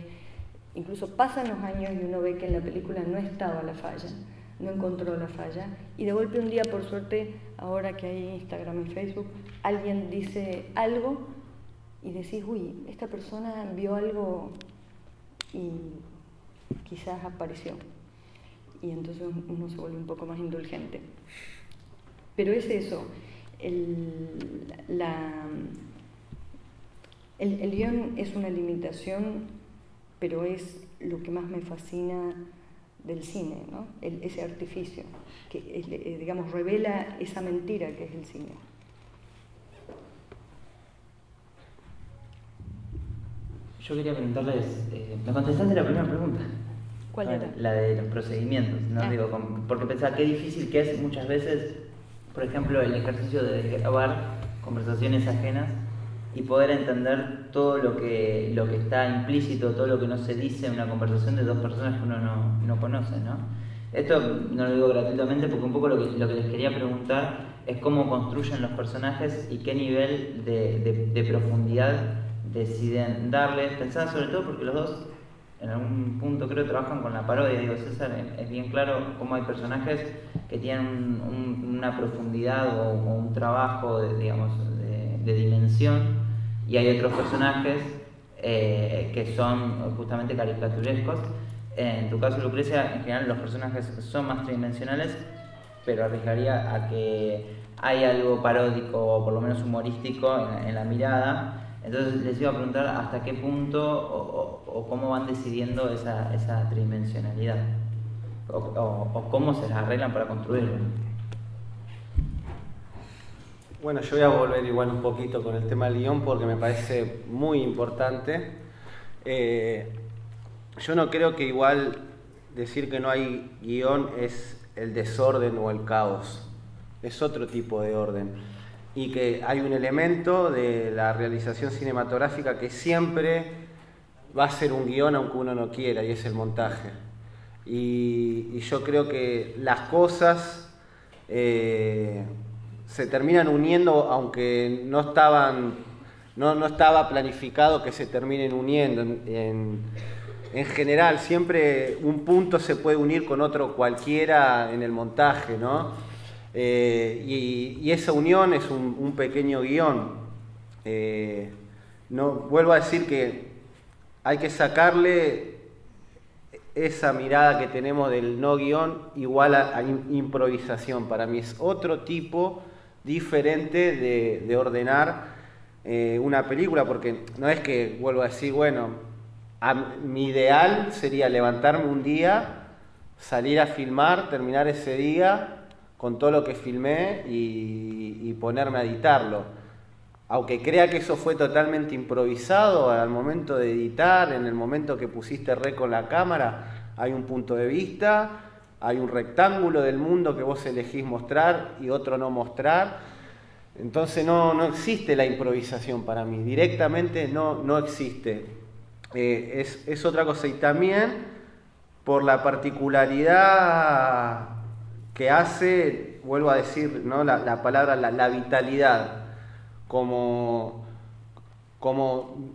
incluso pasan los años y uno ve que en la película no estaba la falla, no encontró la falla, y de golpe un día, por suerte, ahora que hay Instagram y Facebook, alguien dice algo y decís, uy, esta persona vio algo y quizás apareció. Y entonces uno se vuelve un poco más indulgente. Pero es eso, el guión es una limitación, pero es lo que más me fascina del cine, ¿no? Ese artificio, que digamos, revela esa mentira que es el cine. Yo quería preguntarles, ¿me contestaste la primera pregunta? ¿Cuál era? La de los procedimientos, ¿no? Digo, porque pensaba qué difícil que es muchas veces, por ejemplo, el ejercicio de grabar conversaciones ajenas y poder entender todo lo que está implícito, todo lo que no se dice en una conversación de dos personas que uno no conoce, ¿no? Esto no lo digo gratuitamente porque un poco lo que les quería preguntar es cómo construyen los personajes y qué nivel de profundidad deciden darles. Pensaba sobre todo porque los dos en algún punto creo trabajan con la parodia. Digo, César, es bien claro cómo hay personajes que tienen una profundidad o un trabajo de dimensión, y hay otros personajes que son justamente caricaturescos. En tu caso, Lucrecia, en general los personajes son más tridimensionales, pero arriesgaría a que hay algo paródico o por lo menos humorístico en la mirada. Entonces les iba a preguntar hasta qué punto o cómo van decidiendo esa tridimensionalidad o cómo se las arreglan para construirlo. Bueno, yo voy a volver igual un poquito con el tema del guión porque me parece muy importante. Yo no creo que igual decir que no hay guión es el desorden o el caos, es otro tipo de orden. Y que hay un elemento de la realización cinematográfica que siempre va a ser un guión aunque uno no quiera, y es el montaje. Y yo creo que las cosas se terminan uniendo aunque no estaba planificado que se terminen uniendo. En general, siempre un punto se puede unir con otro cualquiera en el montaje, ¿no? Y esa unión es un pequeño guión. No, vuelvo a decir que hay que sacarle esa mirada que tenemos del no guión igual a improvisación. Para mí es otro tipo diferente de ordenar una película, porque no es que, vuelvo a decir, bueno, mi ideal sería levantarme un día, salir a filmar, terminar ese día con todo lo que filmé y ponerme a editarlo. Aunque crea que eso fue totalmente improvisado, al momento de editar, en el momento que pusiste rec con la cámara, hay un punto de vista, hay un rectángulo del mundo que vos elegís mostrar y otro no mostrar. Entonces no existe la improvisación para mí, directamente no existe. Es otra cosa, y también por la particularidad que hace, vuelvo a decir, ¿no? la palabra, la vitalidad, como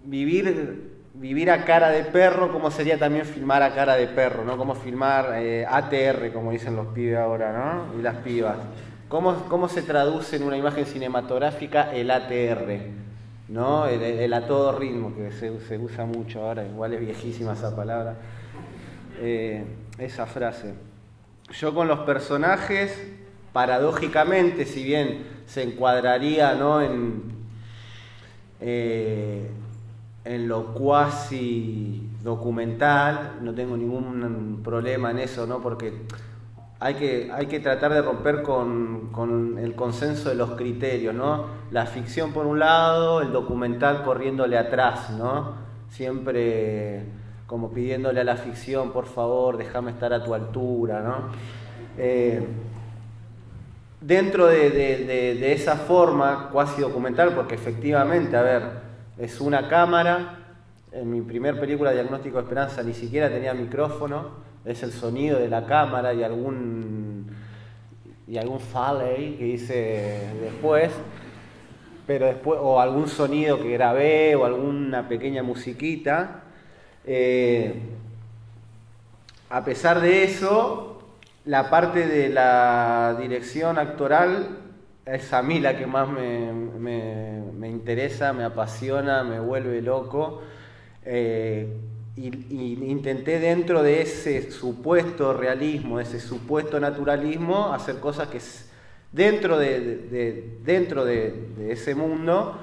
vivir a cara de perro, como sería también filmar a cara de perro, ¿no? Como filmar ATR, como dicen los pibes ahora, ¿no? Y las pibas. ¿Cómo se traduce en una imagen cinematográfica el ATR? ¿No? El a todo ritmo, que se usa mucho ahora, igual es viejísima esa palabra, esa frase. Yo con los personajes, paradójicamente, si bien se encuadraría, ¿no? en lo cuasi documental, no tengo ningún problema en eso, ¿no? Porque hay que tratar de romper con el consenso de los criterios, ¿no? La ficción por un lado, el documental corriéndole atrás, ¿no? Siempre como pidiéndole a la ficción, por favor, déjame estar a tu altura, ¿no? Dentro de esa forma cuasi documental, porque efectivamente, a ver, es una cámara. En mi primer película, Diagnóstico de Esperanza, ni siquiera tenía micrófono, es el sonido de la cámara y algún Foley que hice después, pero después, o algún sonido que grabé o alguna pequeña musiquita. a pesar de eso, la parte de la dirección actoral es a mí la que más me interesa, me apasiona, me vuelve loco. Y intenté dentro de ese supuesto realismo, de ese supuesto naturalismo, hacer cosas que dentro de ese mundo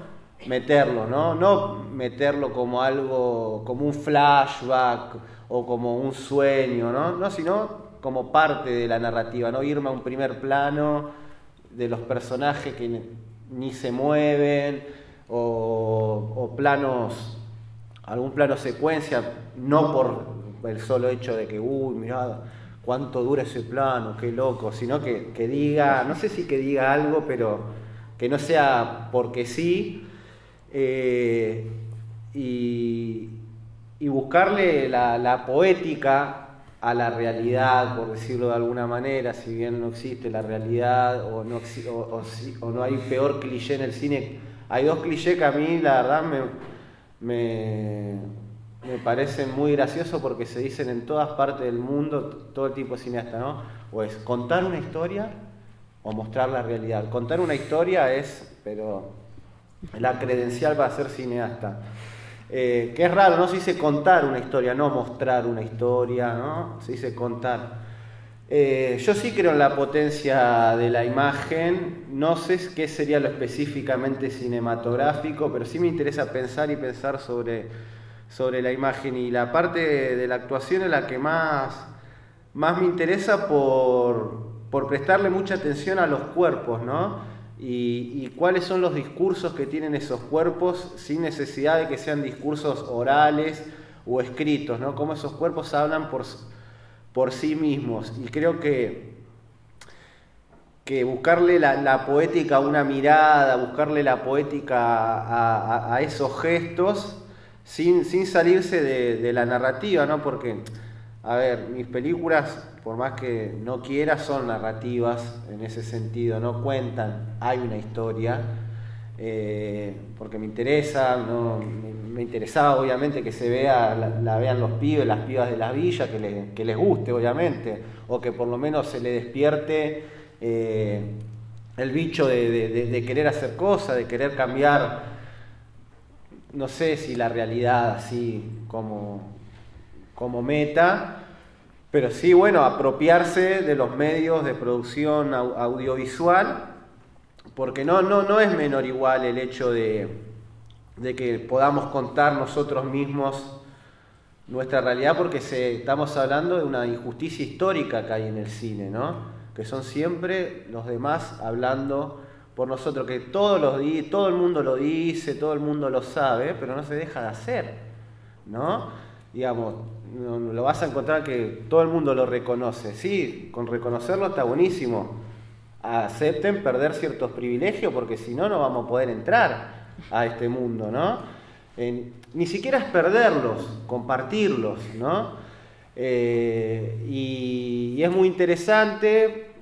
meterlo, ¿no? No meterlo como algo, como un flashback o como un sueño, ¿no? Sino como parte de la narrativa, no irme a un primer plano de los personajes que ni se mueven o planos, algún plano secuencia, no por el solo hecho de que, mirá, cuánto dura ese plano, qué loco, sino que diga, no sé si que diga algo, pero que no sea porque sí, y buscarle la poética a la realidad, por decirlo de alguna manera, si bien no existe la realidad o no hay peor cliché en el cine. Hay dos clichés que a mí la verdad me parecen muy graciosos porque se dicen en todas partes del mundo, todo el tipo de cineasta, ¿no? O es contar una historia o mostrar la realidad. Contar una historia pero la credencial para ser cineasta. Que es raro, no se dice contar una historia, no mostrar una historia, ¿no? Se dice contar. Yo sí creo en la potencia de la imagen, no sé qué sería lo específicamente cinematográfico, pero sí me interesa pensar sobre la imagen, y la parte de la actuación es la que más me interesa por prestarle mucha atención a los cuerpos, ¿no? Y cuáles son los discursos que tienen esos cuerpos sin necesidad de que sean discursos orales o escritos, ¿no? Cómo esos cuerpos hablan por sí mismos. Y creo que buscarle la poética a una mirada, buscarle la poética a esos gestos, sin salirse de la narrativa, ¿no? Porque, a ver, mis películas, por más que no quiera, son narrativas en ese sentido, no cuentan, hay una historia, porque me interesa, me interesaba obviamente que se vea, la vean los pibes, las pibas de la villa, que les guste obviamente, o que por lo menos se le despierte el bicho de querer hacer cosas, de querer cambiar, no sé si la realidad así como meta, pero sí, bueno, apropiarse de los medios de producción audiovisual, porque no es menor igual el hecho de que podamos contar nosotros mismos nuestra realidad, porque estamos hablando de una injusticia histórica que hay en el cine, ¿no? Que son siempre los demás hablando por nosotros, que todo el mundo lo dice, todo el mundo lo sabe, pero no se deja de hacer, ¿no? Digamos, no lo vas a encontrar que todo el mundo lo reconoce. Sí, con reconocerlo está buenísimo. Acepten perder ciertos privilegios, porque si no, no vamos a poder entrar a este mundo, ¿no? Ni siquiera es perderlos, compartirlos, ¿no? Y es muy interesante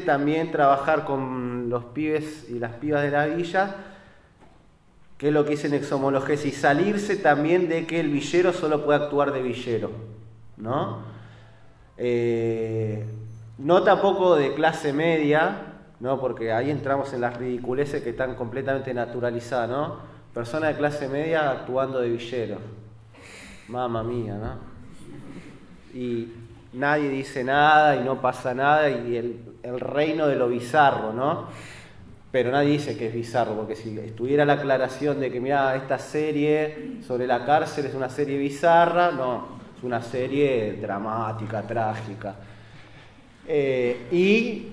también trabajar con los pibes y las pibas de la villa, que es lo que dicen exhomologés, y salirse también de que el villero solo puede actuar de villero, ¿no? No tampoco de clase media, ¿no? Porque ahí entramos en las ridiculeces que están completamente naturalizadas, ¿no? Persona de clase media actuando de villero. Mamma mía, ¿no? Y nadie dice nada y no pasa nada, y el reino de lo bizarro, ¿no? Pero nadie dice que es bizarro, porque si estuviera la aclaración de que, mira, esta serie sobre la cárcel es una serie bizarra, no, es una serie dramática, trágica. Y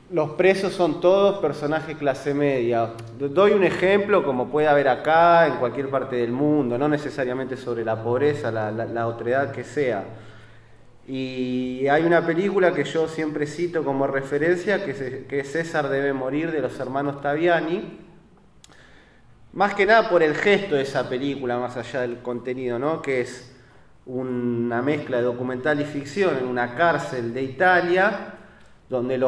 los presos son todos personajes clase media. Doy un ejemplo, como puede haber acá, en cualquier parte del mundo, no necesariamente sobre la pobreza, la otredad que sea. Y hay una película que yo siempre cito como referencia, que es César debe morir, de los hermanos Taviani, más que nada por el gesto de esa película, más allá del contenido, ¿no? Que es una mezcla de documental y ficción en una cárcel de Italia, donde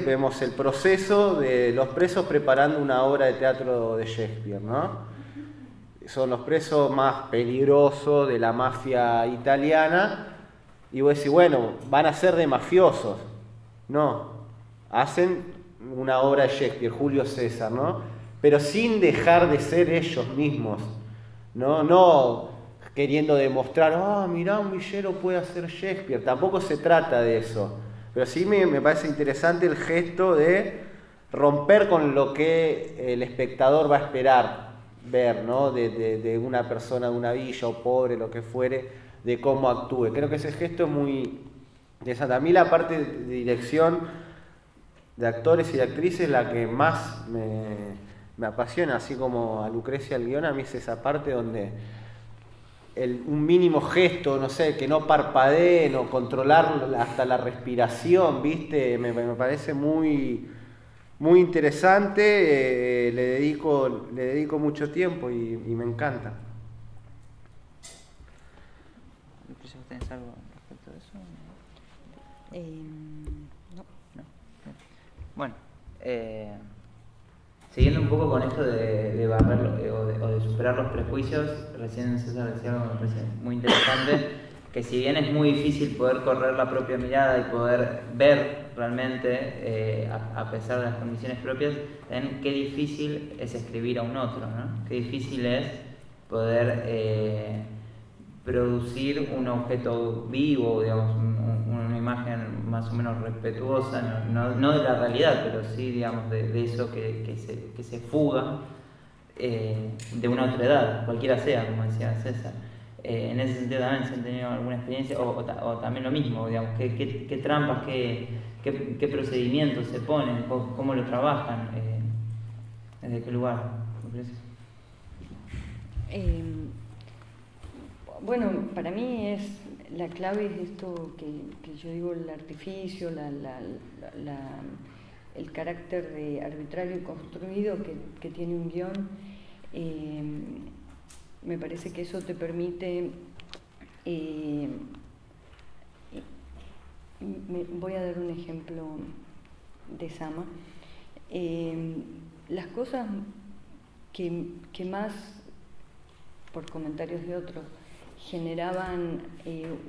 vemos el proceso de los presos preparando una obra de teatro de Shakespeare, ¿no? Son los presos más peligrosos de la mafia italiana, y vos decís, bueno, van a ser de mafiosos. No, hacen una obra de Shakespeare, Julio César, ¿no? Pero sin dejar de ser ellos mismos, no queriendo demostrar, mirá, un villero puede hacer Shakespeare, tampoco se trata de eso, pero sí me parece interesante el gesto de romper con lo que el espectador va a esperar ver, ¿no? de una persona de una villa o pobre, lo que fuere, de cómo actúe. Creo que ese gesto es muy interesante. A mí la parte de dirección de actores y de actrices, la que más me apasiona, así como a Lucrecia el guión, a mí es esa parte donde un mínimo gesto, no sé, que no parpadeen o controlar hasta la respiración, ¿viste? Me parece muy, muy interesante, le dedico mucho tiempo y me encanta. ¿Tenés algo respecto a eso? No. Bueno, siguiendo un poco con esto de barrer o de superar los prejuicios, recién César decía algo que me parece muy interesante, que si bien es muy difícil poder correr la propia mirada y poder ver realmente, a pesar de las condiciones propias, también qué difícil es escribir a un otro, ¿no? Qué difícil es poder producir un objeto vivo, digamos, una imagen más o menos respetuosa, no de la realidad, pero sí, digamos, de eso que se fuga de una otra edad, cualquiera sea, como decía César. En ese sentido también se han tenido alguna experiencia, o también lo mismo, digamos, qué trampas, qué procedimientos se ponen, cómo lo trabajan, desde qué lugar. Bueno, para mí la clave es esto que yo digo, el artificio, el carácter de arbitrario y construido que tiene un guión. Me parece que eso te permite, voy a dar un ejemplo de Sama, las cosas que más, por comentarios de otros, generaban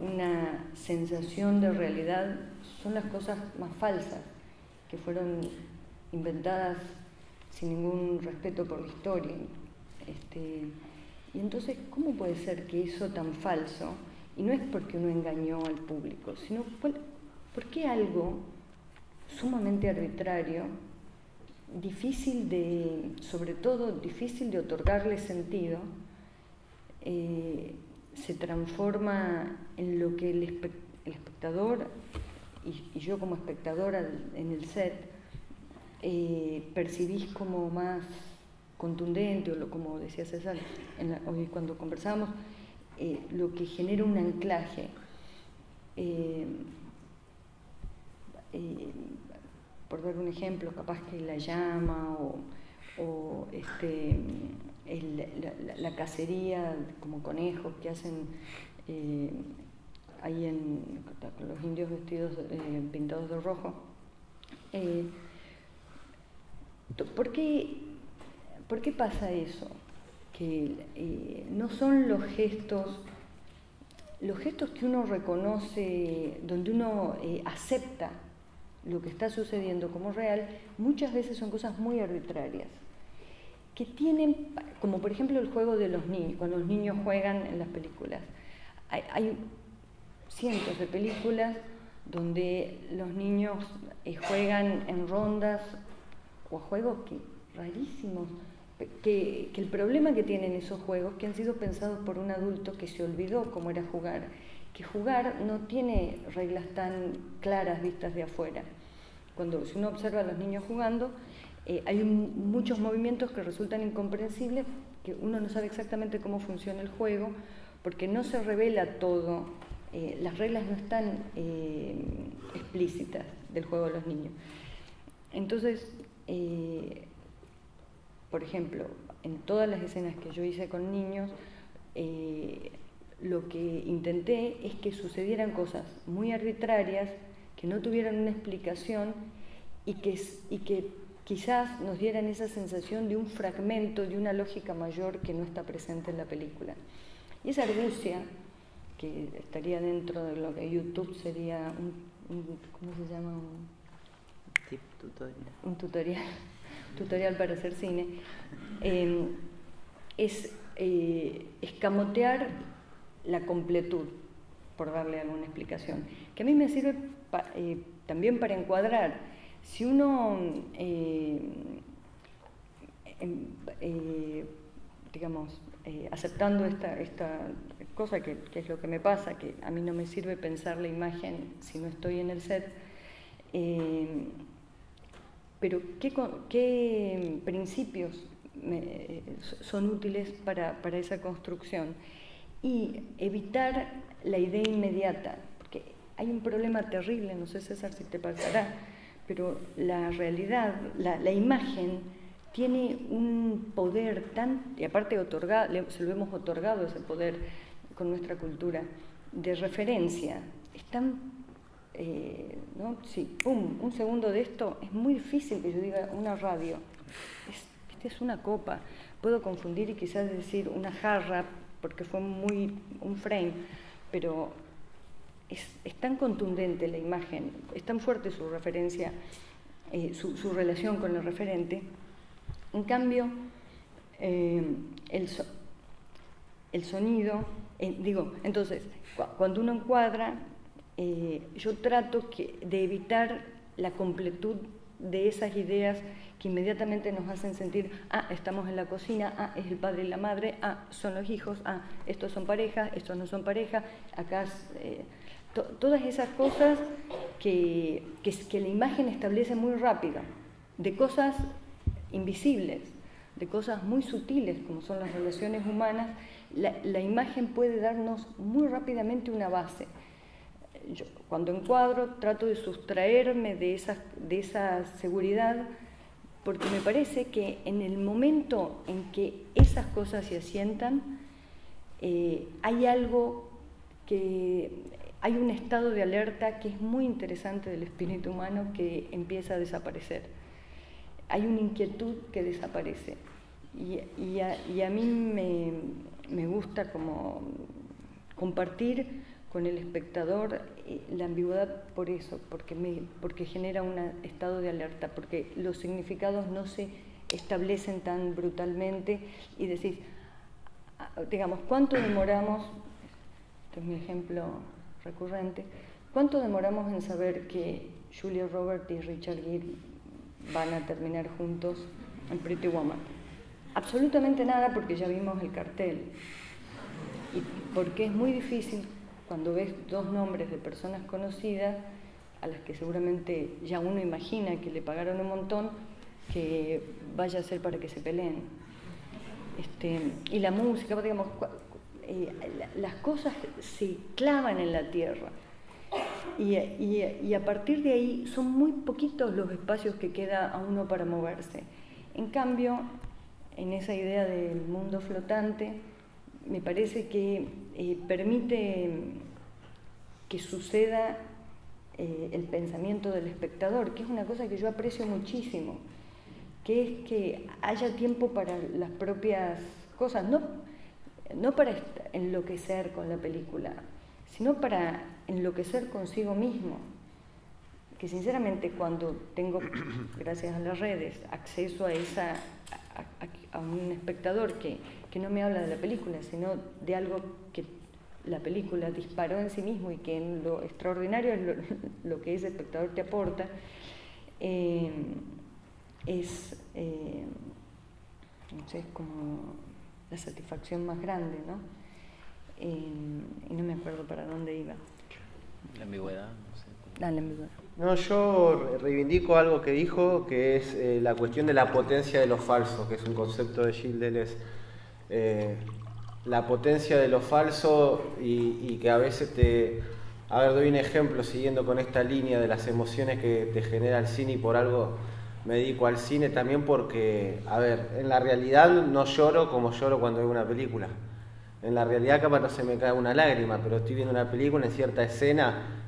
una sensación de realidad son las cosas más falsas, que fueron inventadas sin ningún respeto por la historia. Y entonces, ¿cómo puede ser que eso tan falso, y no es porque uno engañó al público, sino por qué algo sumamente arbitrario, sobre todo difícil de otorgarle sentido, se transforma en lo que el espectador y yo como espectadora en el set percibís como más contundente, o como decía César hoy cuando conversábamos, lo que genera un anclaje. Por dar un ejemplo, capaz que la llama o la cacería como conejos que hacen ahí con los indios vestidos pintados de rojo. ¿Por qué pasa eso? Que no son los gestos que uno reconoce, donde uno acepta lo que está sucediendo como real, muchas veces son cosas muy arbitrarias, que tienen, como por ejemplo el juego de los niños, cuando los niños juegan en las películas. Hay cientos de películas donde los niños juegan en rondas o a juegos rarísimos, que el problema que tienen esos juegos, que han sido pensados por un adulto que se olvidó cómo era jugar, que jugar no tiene reglas tan claras vistas de afuera. Si uno observa a los niños jugando, hay muchos movimientos que resultan incomprensibles, que uno no sabe exactamente cómo funciona el juego, porque no se revela todo, las reglas no están explícitas del juego de los niños. Entonces, por ejemplo, en todas las escenas que yo hice con niños, lo que intenté es que sucedieran cosas muy arbitrarias, que no tuvieran una explicación y que quizás nos dieran esa sensación de un fragmento, de una lógica mayor que no está presente en la película. Y esa argucia que estaría dentro de lo que YouTube sería ¿cómo se llama? Un tutorial para hacer cine, es escamotear la completud, por darle alguna explicación, que a mí me sirve también para encuadrar. Si uno, digamos, aceptando esta cosa que es lo que me pasa, que a mí no me sirve pensar la imagen si no estoy en el set, pero ¿qué principios son útiles para esa construcción? Y evitar la idea inmediata, porque hay un problema terrible, no sé, César, si te pasará, pero la realidad, la imagen tiene un poder y aparte se lo hemos otorgado ese poder con nuestra cultura, de referencia. Es tan, ¿no? Sí, un segundo de esto, es muy difícil que yo diga una radio. Esta es una copa. Puedo confundir y quizás decir una jarra, porque fue un frame, pero es tan contundente la imagen, es tan fuerte su referencia, su relación con el referente. En cambio, el sonido, entonces, cuando uno encuadra, yo trato de evitar la completud de esas ideas que inmediatamente nos hacen sentir, estamos en la cocina, es el padre y la madre, son los hijos, estos son parejas, estos no son pareja, acá todas esas cosas que la imagen establece muy rápido, de cosas invisibles, de cosas muy sutiles como son las relaciones humanas. La imagen puede darnos muy rápidamente una base. Yo, cuando encuadro, trato de sustraerme de esa seguridad, porque me parece que en el momento en que esas cosas se asientan, hay un estado de alerta que es muy interesante del espíritu humano que empieza a desaparecer. Hay una inquietud que desaparece. Y a mí me gusta como compartir con el espectador la ambigüedad por eso, porque genera un estado de alerta, porque los significados no se establecen tan brutalmente y decís, digamos, ¿cuánto demoramos? Este es mi ejemplo recurrente. ¿Cuánto demoramos en saber que Julia Roberts y Richard Gere van a terminar juntos en Pretty Woman? Absolutamente nada, porque ya vimos el cartel. Y porque es muy difícil cuando ves dos nombres de personas conocidas, a las que seguramente ya uno imagina que le pagaron un montón, que vaya a ser para que se peleen. Y la música, digamos, las cosas se clavan en la tierra. Y a partir de ahí son muy poquitos los espacios que queda a uno para moverse. En cambio, en esa idea del mundo flotante, me parece que permite que suceda el pensamiento del espectador, que es una cosa que yo aprecio muchísimo, que es que haya tiempo para las propias cosas, no para enloquecer con la película, sino para enloquecer consigo mismo. Que sinceramente, cuando tengo, gracias a las redes, acceso a un espectador que no me habla de la película, sino de algo que la película disparó en sí mismo y que en lo extraordinario es lo que ese espectador te aporta, es como la satisfacción más grande, ¿no? Y no me acuerdo para dónde iba. La ambigüedad, no sé. La ambigüedad. No, yo reivindico algo que dijo, que es la cuestión de la potencia de lo falso, que es un concepto de Gilles Deleuze. La potencia de lo falso y que a veces doy un ejemplo siguiendo con esta línea de las emociones que te genera el cine, y por algo me dedico al cine también, porque, en la realidad no lloro como lloro cuando veo una película. En la realidad capaz no se me cae una lágrima, pero estoy viendo una película, en cierta escena,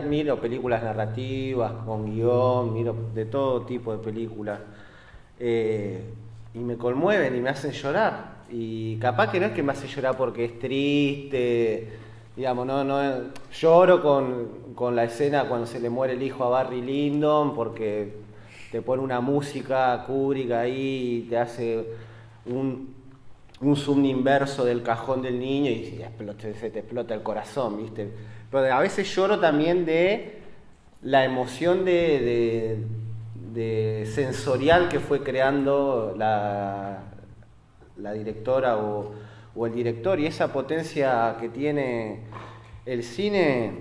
miro películas narrativas, con guión, miro de todo tipo de películas, y me conmueven y me hacen llorar. Y capaz que no es que me hace llorar porque es triste, digamos, no lloro con la escena cuando se le muere el hijo a Barry Lyndon, porque te pone una música Kubrick ahí y te hace un zoom inverso del cajón del niño y se te explota el corazón, ¿viste? Pero a veces lloro también de la emoción de sensorial que fue creando la directora o el director, y esa potencia que tiene el cine,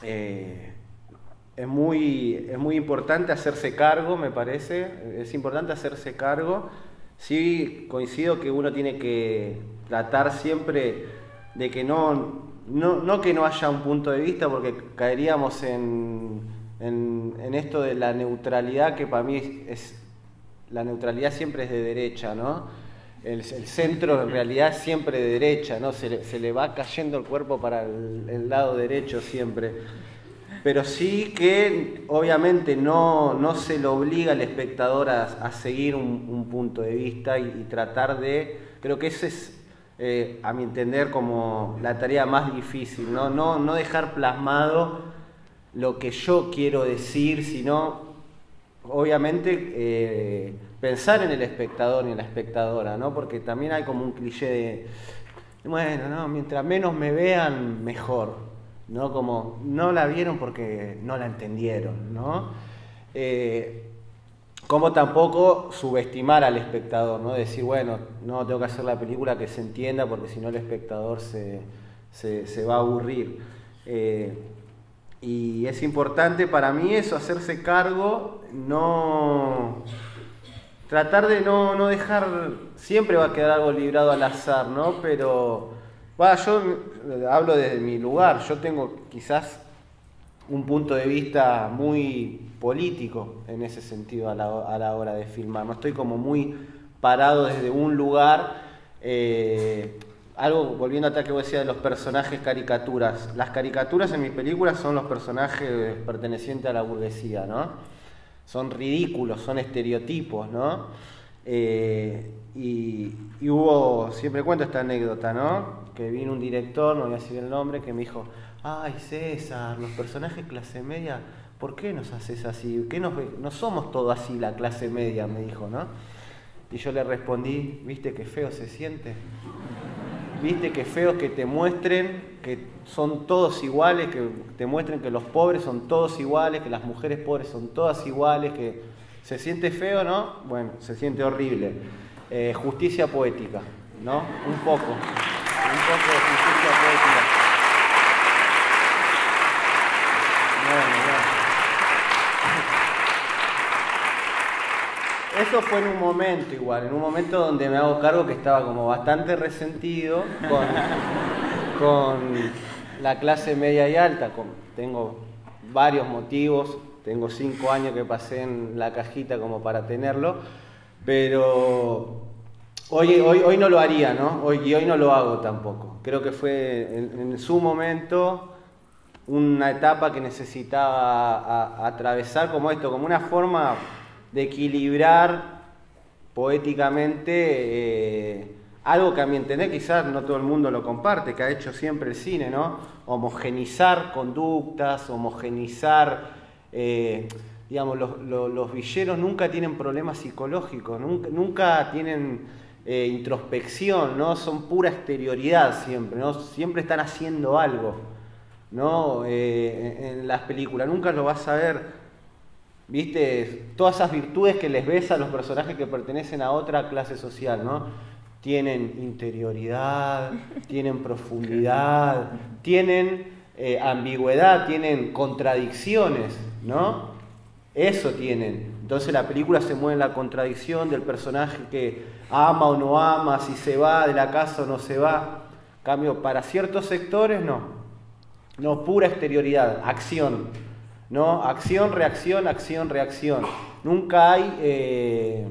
es muy importante hacerse cargo, me parece, es importante hacerse cargo. Sí, coincido que uno tiene que tratar siempre de que no que no haya un punto de vista, porque caeríamos en esto de la neutralidad, que para mí la neutralidad siempre es de derecha, ¿no? El centro en realidad es siempre de derecha, ¿no? Se le va cayendo el cuerpo para el lado derecho siempre. Pero sí que obviamente no se le obliga al espectador a seguir un punto de vista y tratar de... Creo que ese es, a mi entender, como la tarea más difícil, ¿no? No dejar plasmado lo que yo quiero decir, sino obviamente pensar en el espectador y en la espectadora, ¿no? Porque también hay como un cliché de, bueno, no, mientras menos me vean, mejor, ¿no? Como no la vieron porque no la entendieron, ¿no? Como tampoco subestimar al espectador, ¿no? Decir, bueno, no tengo que hacer la película que se entienda porque si no el espectador se va a aburrir. Y es importante para mí eso, hacerse cargo, tratar de no dejar, siempre va a quedar algo librado al azar, ¿no? Pero, yo hablo desde mi lugar, yo tengo quizás un punto de vista muy político en ese sentido a la hora de filmar, no estoy como muy parado desde un lugar, algo, volviendo a que vos decías de los personajes caricaturas, las caricaturas en mis películas son los personajes pertenecientes a la burguesía, ¿no? Son ridículos, son estereotipos, ¿no? Y hubo, siempre cuento esta anécdota, ¿no? Que vino un director, no voy a decir el nombre, que me dijo, ay César, los personajes clase media, ¿por qué nos haces así? ¿Qué no somos todos así la clase media? Me dijo, ¿no? Y yo le respondí, ¿viste qué feo se siente? ¿Viste qué feo que te muestren que son todos iguales, que te muestren que los pobres son todos iguales, que las mujeres pobres son todas iguales, que se siente feo, ¿no? Bueno, se siente horrible. Justicia poética, ¿no? Un poco de justicia poética. Eso fue en un momento igual, en un momento donde me hago cargo que estaba como bastante resentido con la clase media y alta. Tengo varios motivos, tengo 5 años que pasé en la cajita como para tenerlo, pero hoy no lo haría, ¿no? Hoy no lo hago tampoco. Creo que fue en su momento una etapa que necesitaba atravesar como esto, como una forma de equilibrar poéticamente algo que a mi entender quizás no todo el mundo lo comparte, que ha hecho siempre el cine, ¿no? Homogenizar conductas, homogenizar, digamos, los villeros nunca tienen problemas psicológicos, nunca tienen introspección, ¿no? Son pura exterioridad siempre, ¿no? Siempre están haciendo algo, ¿no? En las películas nunca lo vas a ver. ¿Viste? Todas esas virtudes que les ves a los personajes que pertenecen a otra clase social, ¿no? Tienen interioridad, tienen profundidad, tienen ambigüedad, tienen contradicciones, ¿no? Eso tienen. Entonces la película se mueve en la contradicción del personaje que ama o no ama, si se va de la casa o no se va. En cambio, para ciertos sectores, no. No, pura exterioridad, acción. ¿No? Acción, reacción, acción, reacción. Nunca hay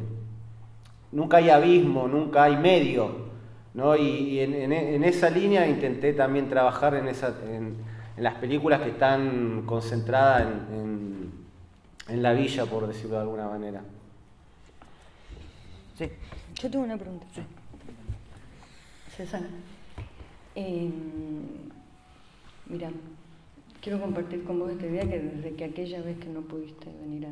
abismo, nunca hay medio, ¿no? Y en esa línea intenté también trabajar en las películas que están concentradas en la villa, por decirlo de alguna manera. Sí. Yo tengo una pregunta. Sí. César. Mira, quiero compartir con vos este día que desde que aquella vez que no pudiste venir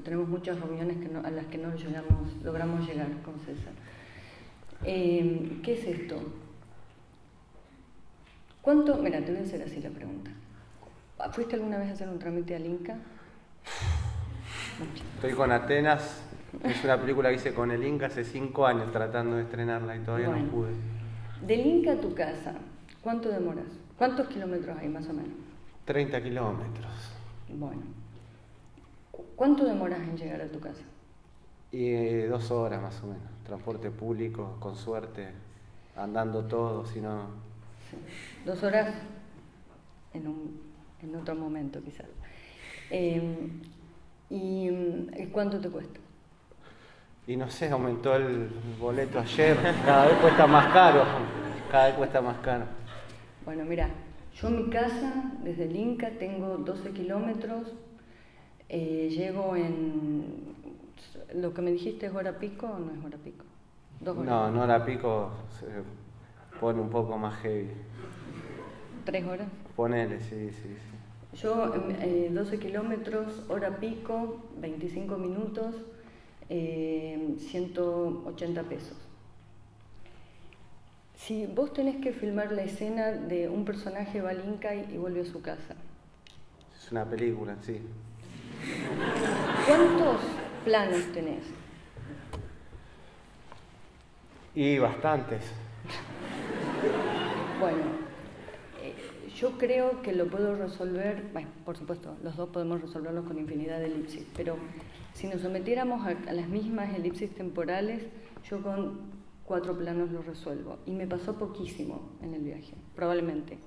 tenemos muchas reuniones a las que no logramos llegar con César. ¿Qué es esto? Mira, te voy a hacer así la pregunta. ¿Fuiste alguna vez a hacer un trámite al Inca? Estoy con Atenas, es una película que hice con el Inca hace 5 años tratando de estrenarla y todavía no pude. Del Inca a tu casa, ¿cuánto demoras? ¿Cuántos kilómetros hay más o menos? 30 kilómetros. Bueno. ¿Cuánto demoras en llegar a tu casa? Y 2 horas más o menos. Transporte público, con suerte, andando todo, si no... Sí. 2 horas en otro momento quizás. ¿Y cuánto te cuesta? Y no sé, aumentó el boleto ayer, cada vez cuesta más caro, Bueno, mira, yo en mi casa, desde el Inca, tengo 12 kilómetros, llego en... ¿Lo que me dijiste es hora pico o no es hora pico? 2 horas. No, en hora pico se pone un poco más heavy. 3 horas. Ponele, sí. Yo 12 kilómetros, hora pico, 25 minutos, 180 pesos. Si vos tenés que filmar la escena de un personaje va al Inca y vuelve a su casa. Es una película, sí. ¿Cuántos planos tenés? Y bastantes. Bueno, yo creo que lo puedo resolver, bueno, por supuesto, los dos podemos resolverlos con infinidad de elipsis, pero si nos sometiéramos a las mismas elipsis temporales, yo con 4 planos lo resuelvo. Y me pasó poquísimo en el viaje, probablemente.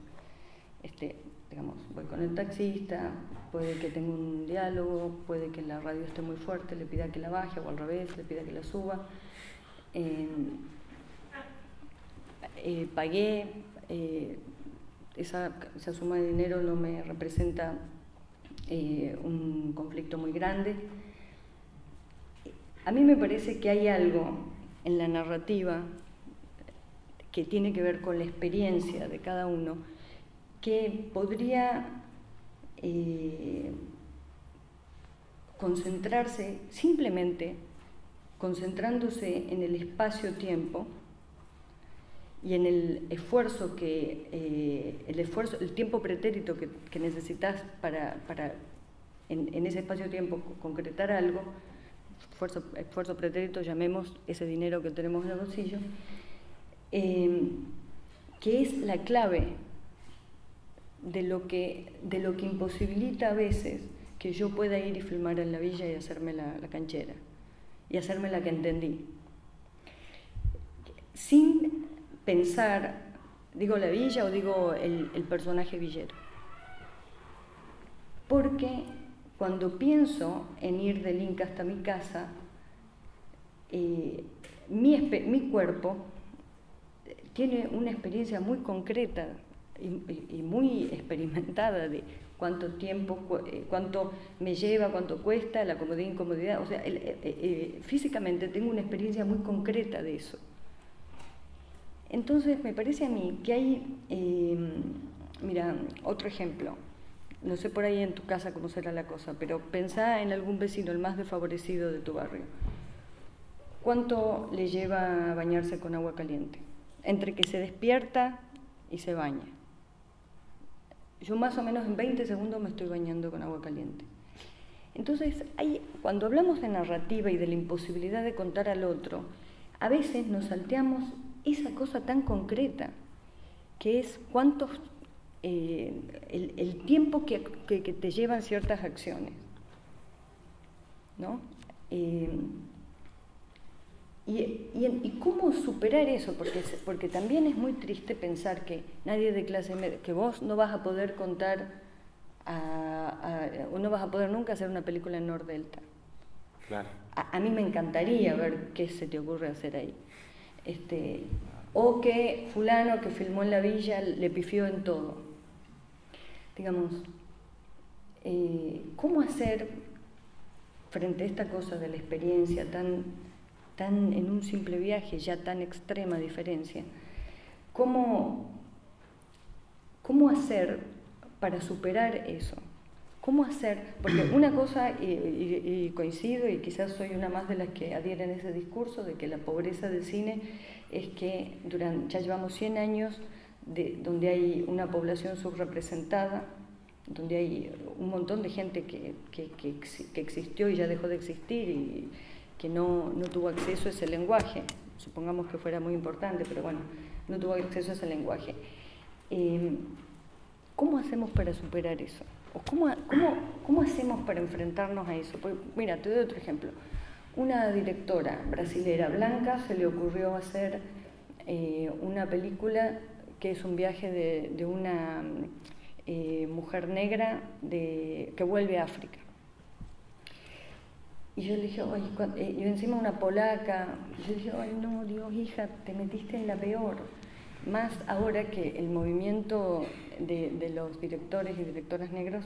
Digamos, voy con el taxista, puede que tenga un diálogo, puede que la radio esté muy fuerte, le pida que la baje, o al revés, le pida que la suba. Pagué, esa suma de dinero no me representa un conflicto muy grande. A mí me parece que hay algo en la narrativa que tiene que ver con la experiencia de cada uno que podría concentrarse, simplemente concentrándose en el espacio-tiempo y en el esfuerzo el tiempo pretérito que necesitas para en ese espacio-tiempo concretar algo, esfuerzo pretérito, llamemos ese dinero que tenemos en el bolsillo, que es la clave de lo que imposibilita a veces que yo pueda ir y filmar en la villa y hacerme la canchera y hacerme la que entendí. Sin pensar, digo la villa o digo el personaje villero. Porque cuando pienso en ir del Inca hasta mi casa, mi cuerpo tiene una experiencia muy concreta y muy experimentada de cuánto tiempo, cuánto me lleva, cuánto cuesta, la comodidad, incomodidad. O sea, físicamente tengo una experiencia muy concreta de eso. Entonces me parece a mí que hay, mira, otro ejemplo, no sé por ahí en tu casa cómo será la cosa, pero pensá en algún vecino, el más desfavorecido de tu barrio. ¿Cuánto le lleva a bañarse con agua caliente? Entre que se despierta y se baña. Yo más o menos en 20 segundos me estoy bañando con agua caliente. Entonces, cuando hablamos de narrativa y de la imposibilidad de contar al otro, a veces nos salteamos esa cosa tan concreta, que es cuántos, el tiempo que te llevan ciertas acciones, ¿no? Y cómo superar eso, porque también es muy triste pensar que nadie de clase media, que vos no vas a poder contar, o no vas a poder nunca hacer una película en Nordelta. Claro. A mí me encantaría ver qué se te ocurre hacer ahí. O que fulano que filmó en la villa le pifió en todo. Digamos, ¿cómo hacer frente a esta cosa de la experiencia tan en un simple viaje, ya tan extrema diferencia? ¿Cómo ¿cómo hacer para superar eso? ¿Cómo hacer? Porque una cosa, y coincido, y quizás soy una más de las que adhieren a ese discurso, de que la pobreza del cine es que ya llevamos 100 años donde hay una población subrepresentada, donde hay un montón de gente que existió y ya dejó de existir y que no tuvo acceso a ese lenguaje. Supongamos que fuera muy importante, pero bueno, no tuvo acceso a ese lenguaje. ¿Cómo hacemos para superar eso? ¿O cómo hacemos para enfrentarnos a eso? Porque, mira, te doy otro ejemplo. Una directora brasilera blanca se le ocurrió hacer una película que es un viaje de una mujer negra que vuelve a África. Y yo le dije, y encima una polaca, y yo dije, ay no, Dios, hija, te metiste en la peor. Más ahora que el movimiento de los directores y directoras negros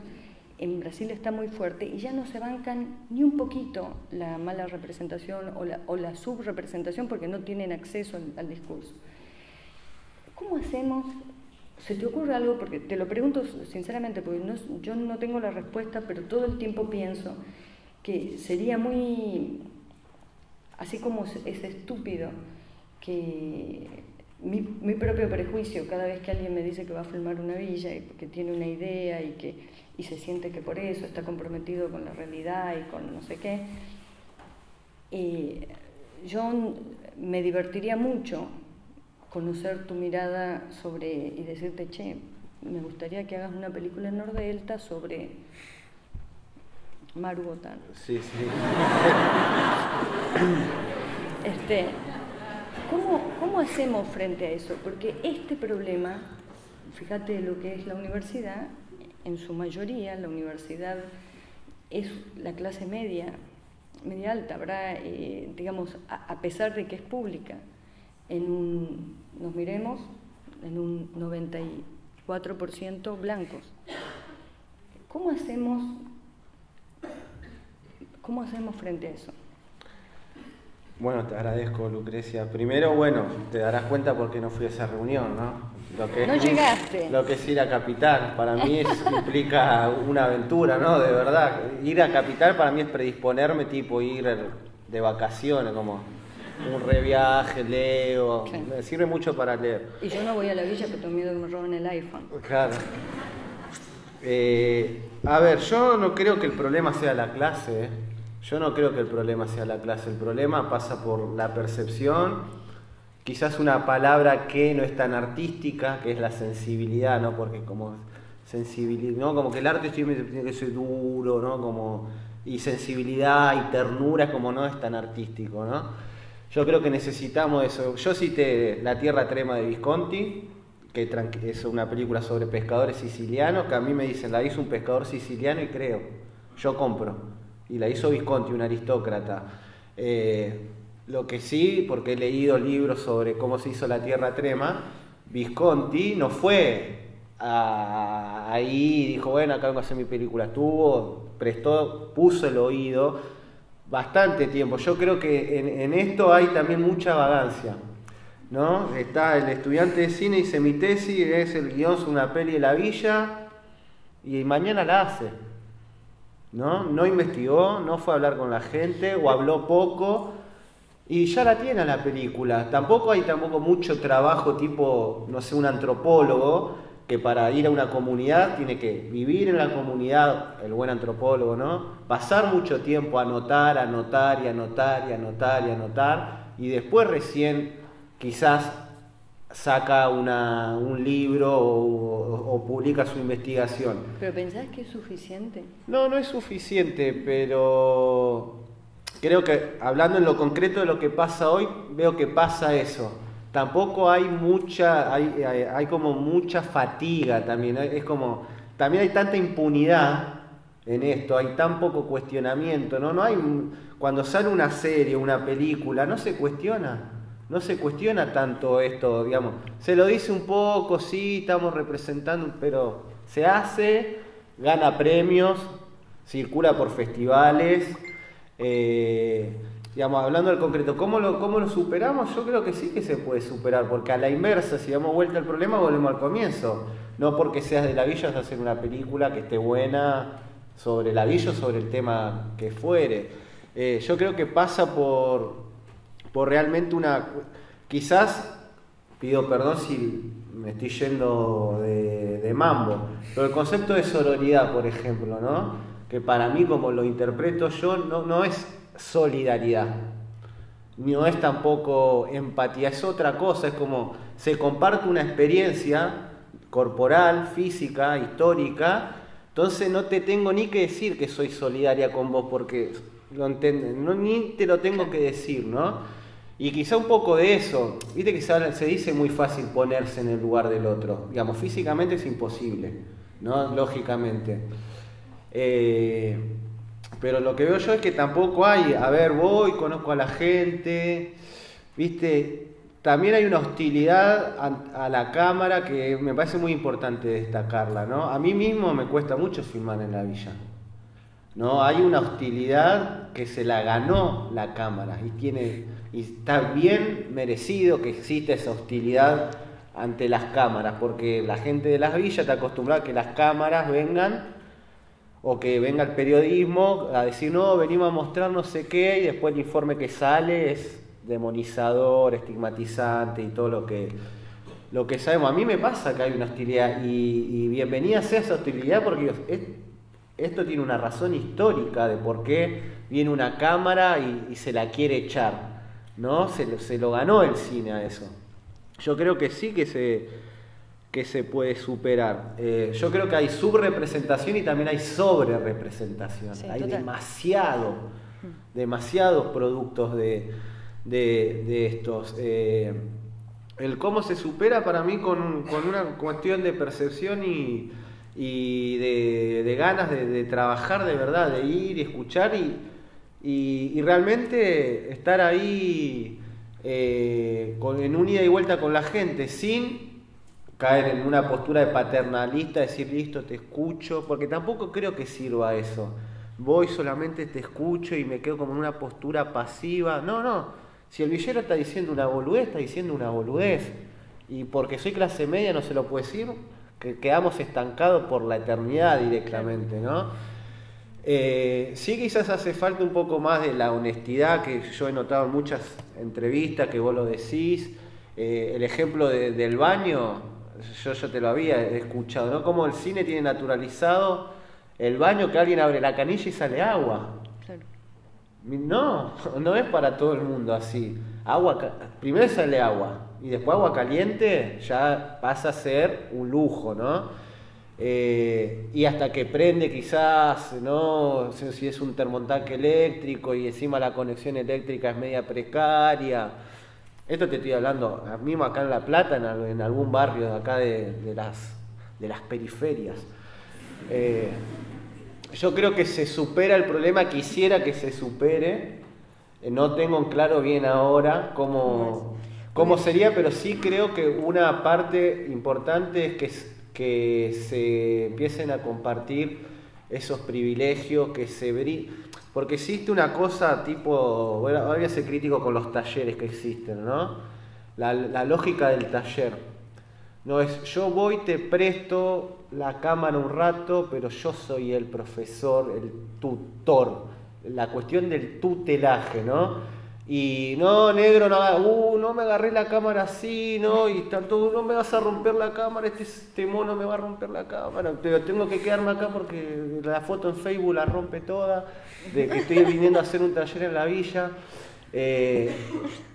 en Brasil está muy fuerte y ya no se bancan ni un poquito la mala representación o la subrepresentación porque no tienen acceso al discurso. ¿Cómo hacemos? ¿Se te ocurre algo? Porque te lo pregunto sinceramente, porque yo no tengo la respuesta, pero todo el tiempo pienso que sería muy, así como es estúpido, que mi propio prejuicio cada vez que alguien me dice que va a filmar una villa y que tiene una idea y se siente que por eso está comprometido con la realidad y con no sé qué, yo me divertiría mucho conocer tu mirada y decirte, che, me gustaría que hagas una película en Nordelta sobre Maru Botán. Sí, sí. ¿Cómo hacemos frente a eso? Porque este problema, fíjate lo que es la universidad, en su mayoría la universidad es la clase media alta, habrá, digamos, a pesar de que es pública, nos miremos, en un 94% blancos. ¿Cómo hacemos frente a eso? Bueno, te agradezco, Lucrecia. Primero, bueno, te darás cuenta porque no fui a esa reunión, ¿no? No llegaste. Lo que es ir a Capital, para mí implica una aventura, ¿no? De verdad, ir a Capital para mí es predisponerme, tipo ir de vacaciones, como un reviaje, leo, sí. Me sirve mucho para leer. Y yo no voy a la villa porque tengo miedo que me roben el iPhone. Claro. A ver, yo no creo que el problema sea la clase, ¿eh? Yo no creo que el problema sea la clase, el problema pasa por la percepción, quizás una palabra que no es tan artística, que es la sensibilidad, ¿no? Porque como sensibilidad, ¿no? Como que el arte tiene que ser duro, ¿no? Y sensibilidad y ternura como no es tan artístico, ¿no? Yo creo que necesitamos eso. Yo cité La tierra trema de Visconti, que es una película sobre pescadores sicilianos, que a mí me dicen, la hizo un pescador siciliano y creo, yo compro. Y la hizo Visconti, un aristócrata. Lo que sí, porque he leído libros sobre cómo se hizo La tierra trema, Visconti no fue ahí y dijo, bueno, acá vengo a hacer mi película. Puso el oído bastante tiempo. Yo creo que en esto hay también mucha vagancia, ¿no? Está el estudiante de cine y dice, mi tesis es el guión sobre una peli de la villa y mañana la hace. No investigó, no fue a hablar con la gente o habló poco y ya la tiene la película. Tampoco hay mucho trabajo tipo, no sé, un antropólogo que para ir a una comunidad tiene que vivir en la comunidad, el buen antropólogo, ¿no? Pasar mucho tiempo a anotar y después recién quizás saca un libro o publica su investigación. ¿Pero pensás que es suficiente? No es suficiente, pero creo que hablando en lo concreto de lo que pasa hoy, veo que pasa eso. Tampoco hay hay como mucha fatiga también, es como, también hay tanta impunidad en esto, hay tan poco cuestionamiento, no hay, cuando sale una serie, una película, no se cuestiona tanto esto, digamos, se lo dice un poco, sí, estamos representando, pero se hace, gana premios, circula por festivales, digamos, hablando del concreto, ¿cómo lo superamos? Yo creo que sí que se puede superar, porque a la inversa, si damos vuelta al problema, volvemos al comienzo. no porque seas de la villa vas a hacer una película que esté buena sobre la villa o sobre el tema que fuere. Yo creo que pasa por realmente quizás, pido perdón si me estoy yendo de mambo, pero el concepto de sororidad, por ejemplo, ¿no? Que para mí, como lo interpreto yo, no es solidaridad, no es tampoco empatía, es otra cosa, es como se comparte una experiencia corporal, física, histórica, entonces no te tengo ni que decir que soy solidaria con vos porque lo entiendes, ni te lo tengo que decir, ¿no? Y quizá un poco de eso, viste que se dice muy fácil ponerse en el lugar del otro, digamos, físicamente es imposible, ¿no? Lógicamente. Pero lo que veo yo es que tampoco hay, a ver, voy, conozco a la gente, viste, también hay una hostilidad a la cámara que me parece muy importante destacarla, ¿no? A mí mismo me cuesta mucho filmar en la villa, ¿no? Hay una hostilidad que se la ganó la cámara y está bien merecido que exista esa hostilidad ante las cámaras, porque la gente de las villas está acostumbrada a que las cámaras vengan o que venga el periodismo a decir no, venimos a mostrar no sé qué y después el informe que sale es demonizador, estigmatizante y todo lo que sabemos. A mí me pasa que hay una hostilidad y bienvenida sea esa hostilidad porque esto tiene una razón histórica de por qué viene una cámara y se la quiere echar, ¿no? Se lo ganó el cine a eso. Yo creo que sí que se puede superar. Yo creo que hay subrepresentación y también hay sobrerepresentación. Sí, hay demasiados productos de estos. El cómo se supera para mí con una cuestión de percepción y de ganas de trabajar de verdad, de ir y escuchar y realmente estar ahí en un ida y vuelta con la gente, sin caer en una postura de paternalista, decir listo, te escucho, porque tampoco creo que sirva eso. Voy solamente, te escucho y me quedo como en una postura pasiva. No, si el villero está diciendo una boludez, está diciendo una boludez. Y porque soy clase media no se lo puedo decir, que quedamos estancados por la eternidad directamente, ¿no? Sí, quizás hace falta un poco más de la honestidad que yo he notado en muchas entrevistas que vos lo decís. El ejemplo del baño, yo te lo había escuchado, ¿no? Como el cine tiene naturalizado el baño, que alguien abre la canilla y sale agua. Claro. No es para todo el mundo así. Primero sale agua y después agua caliente ya pasa a ser un lujo, ¿no? Y hasta que prende quizás, ¿no? Si es un termotanque eléctrico y encima la conexión eléctrica es media precaria. Esto te estoy hablando mismo acá en La Plata, en algún barrio de acá de las periferias. Yo creo que se supera el problema, quisiera que se supere. No tengo en claro bien ahora cómo sería, pero sí creo que una parte importante es que se empiecen a compartir esos privilegios, porque existe una cosa tipo, bueno, ahora voy a ser crítico con los talleres que existen, ¿no? La lógica del taller. No es, yo voy, te presto la cámara un rato, pero yo soy el profesor, el tutor. La cuestión del tutelaje, ¿no? Y no, negro, no me agarré la cámara así, ¿no? Y tanto, no me vas a romper la cámara, este mono me va a romper la cámara, pero tengo que quedarme acá porque la foto en Facebook la rompe toda, de que estoy viniendo a hacer un taller en la villa.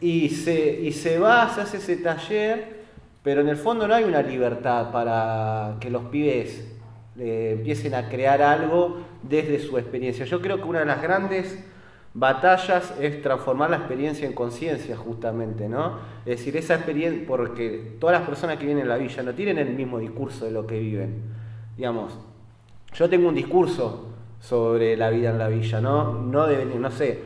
Y se hace ese taller, pero en el fondo no hay una libertad para que los pibes empiecen a crear algo desde su experiencia. Yo creo que una de las grandes batallas es transformar la experiencia en conciencia, justamente, ¿no? Es decir, esa experiencia, porque todas las personas que vienen a la villa no tienen el mismo discurso de lo que viven. Digamos, yo tengo un discurso sobre la vida en la villa, no sé,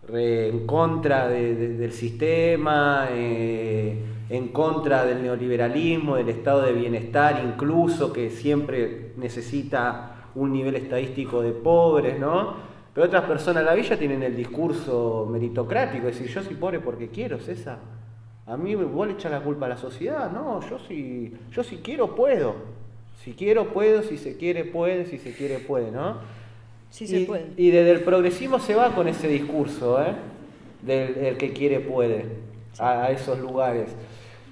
en contra del sistema, en contra del neoliberalismo, del estado de bienestar, incluso que siempre necesita un nivel estadístico de pobres, ¿no? Pero otras personas en la villa tienen el discurso meritocrático, es decir, yo soy pobre porque quiero, César. A mí vos le echas la culpa a la sociedad, no, yo si quiero puedo. Si quiero, puedo, si se quiere, puede, si se quiere, puede, ¿no? Sí se puede. Y desde el progresismo se va con ese discurso, del que quiere, puede, a esos lugares.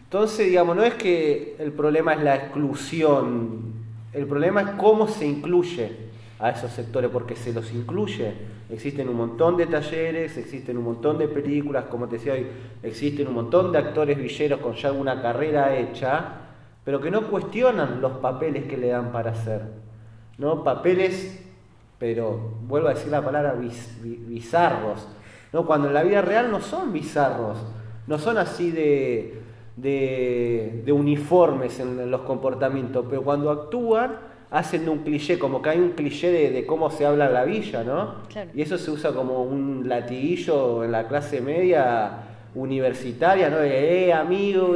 Entonces, digamos, no es que el problema es la exclusión, el problema es cómo se incluye a esos sectores, porque se los incluye. Existen un montón de talleres, existen un montón de películas, como te decía hoy, existen un montón de actores villeros con ya una carrera hecha, pero que no cuestionan los papeles que le dan para hacer, ¿no? Papeles, pero vuelvo a decir la palabra bizarros, ¿no? Cuando en la vida real no son bizarros, no son así de uniformes en los comportamientos, pero cuando actúan hacen un cliché, como que hay un cliché de cómo se habla en la villa, ¿no? Claro. Y eso se usa como un latiguillo en la clase media universitaria, ¿no? Amigo,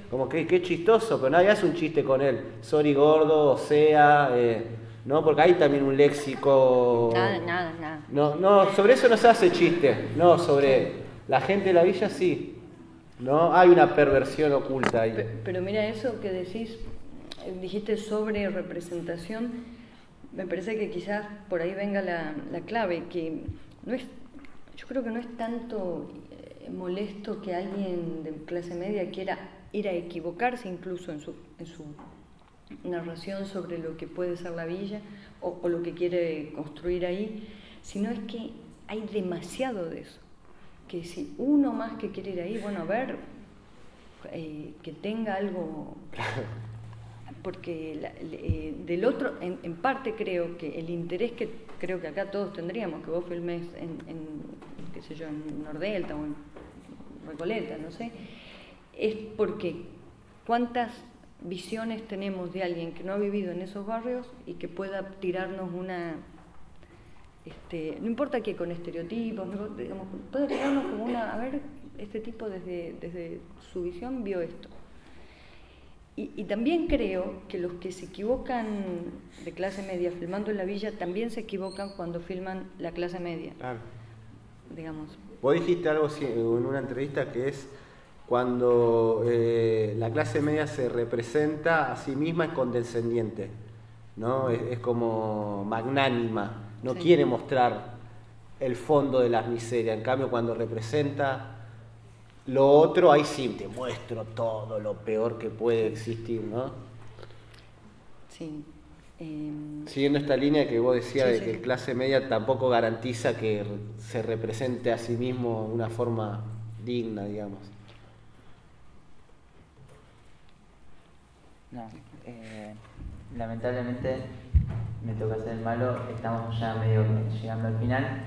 como que qué chistoso, pero nadie hace un chiste con él. Sorry, gordo, o sea, ¿no? Porque hay también un léxico. Nada. No, sobre eso no se hace chiste, no, sobre la gente de la villa sí. ¿No? Hay una perversión oculta ahí. Pero mira, eso que dijiste sobre representación, me parece que quizás por ahí venga la clave, que no es, yo creo que no es tanto molesto que alguien de clase media quiera ir a equivocarse incluso en su narración sobre lo que puede ser la villa o lo que quiere construir ahí, sino es que hay demasiado de eso. Que si uno más que quiere ir ahí, bueno, a ver, que tenga algo, porque del otro, en parte creo que el interés que creo que acá todos tendríamos, que vos filmes qué sé yo, en Nordelta o en Recoleta, no sé, es porque cuántas visiones tenemos de alguien que no ha vivido en esos barrios y que pueda tirarnos una... no importa que con estereotipos, digamos, puede tirarnos como una, a ver, este tipo desde su visión vio esto. Y también creo que los que se equivocan de clase media filmando en la villa también se equivocan cuando filman la clase media. Claro. Digamos. Vos dijiste algo en una entrevista que es cuando la clase media se representa a sí misma es condescendiente, ¿no? Es como magnánima. No sí. Quiere mostrar el fondo de las miserias. En cambio, cuando representa lo otro, ahí sí te muestro todo lo peor que puede existir, ¿no? Sí. Siguiendo esta línea que vos decías sí, de sí. que clase media tampoco garantiza que se represente a sí mismo de una forma digna, digamos. No, lamentablemente me toca ser el malo, estamos ya medio llegando al final,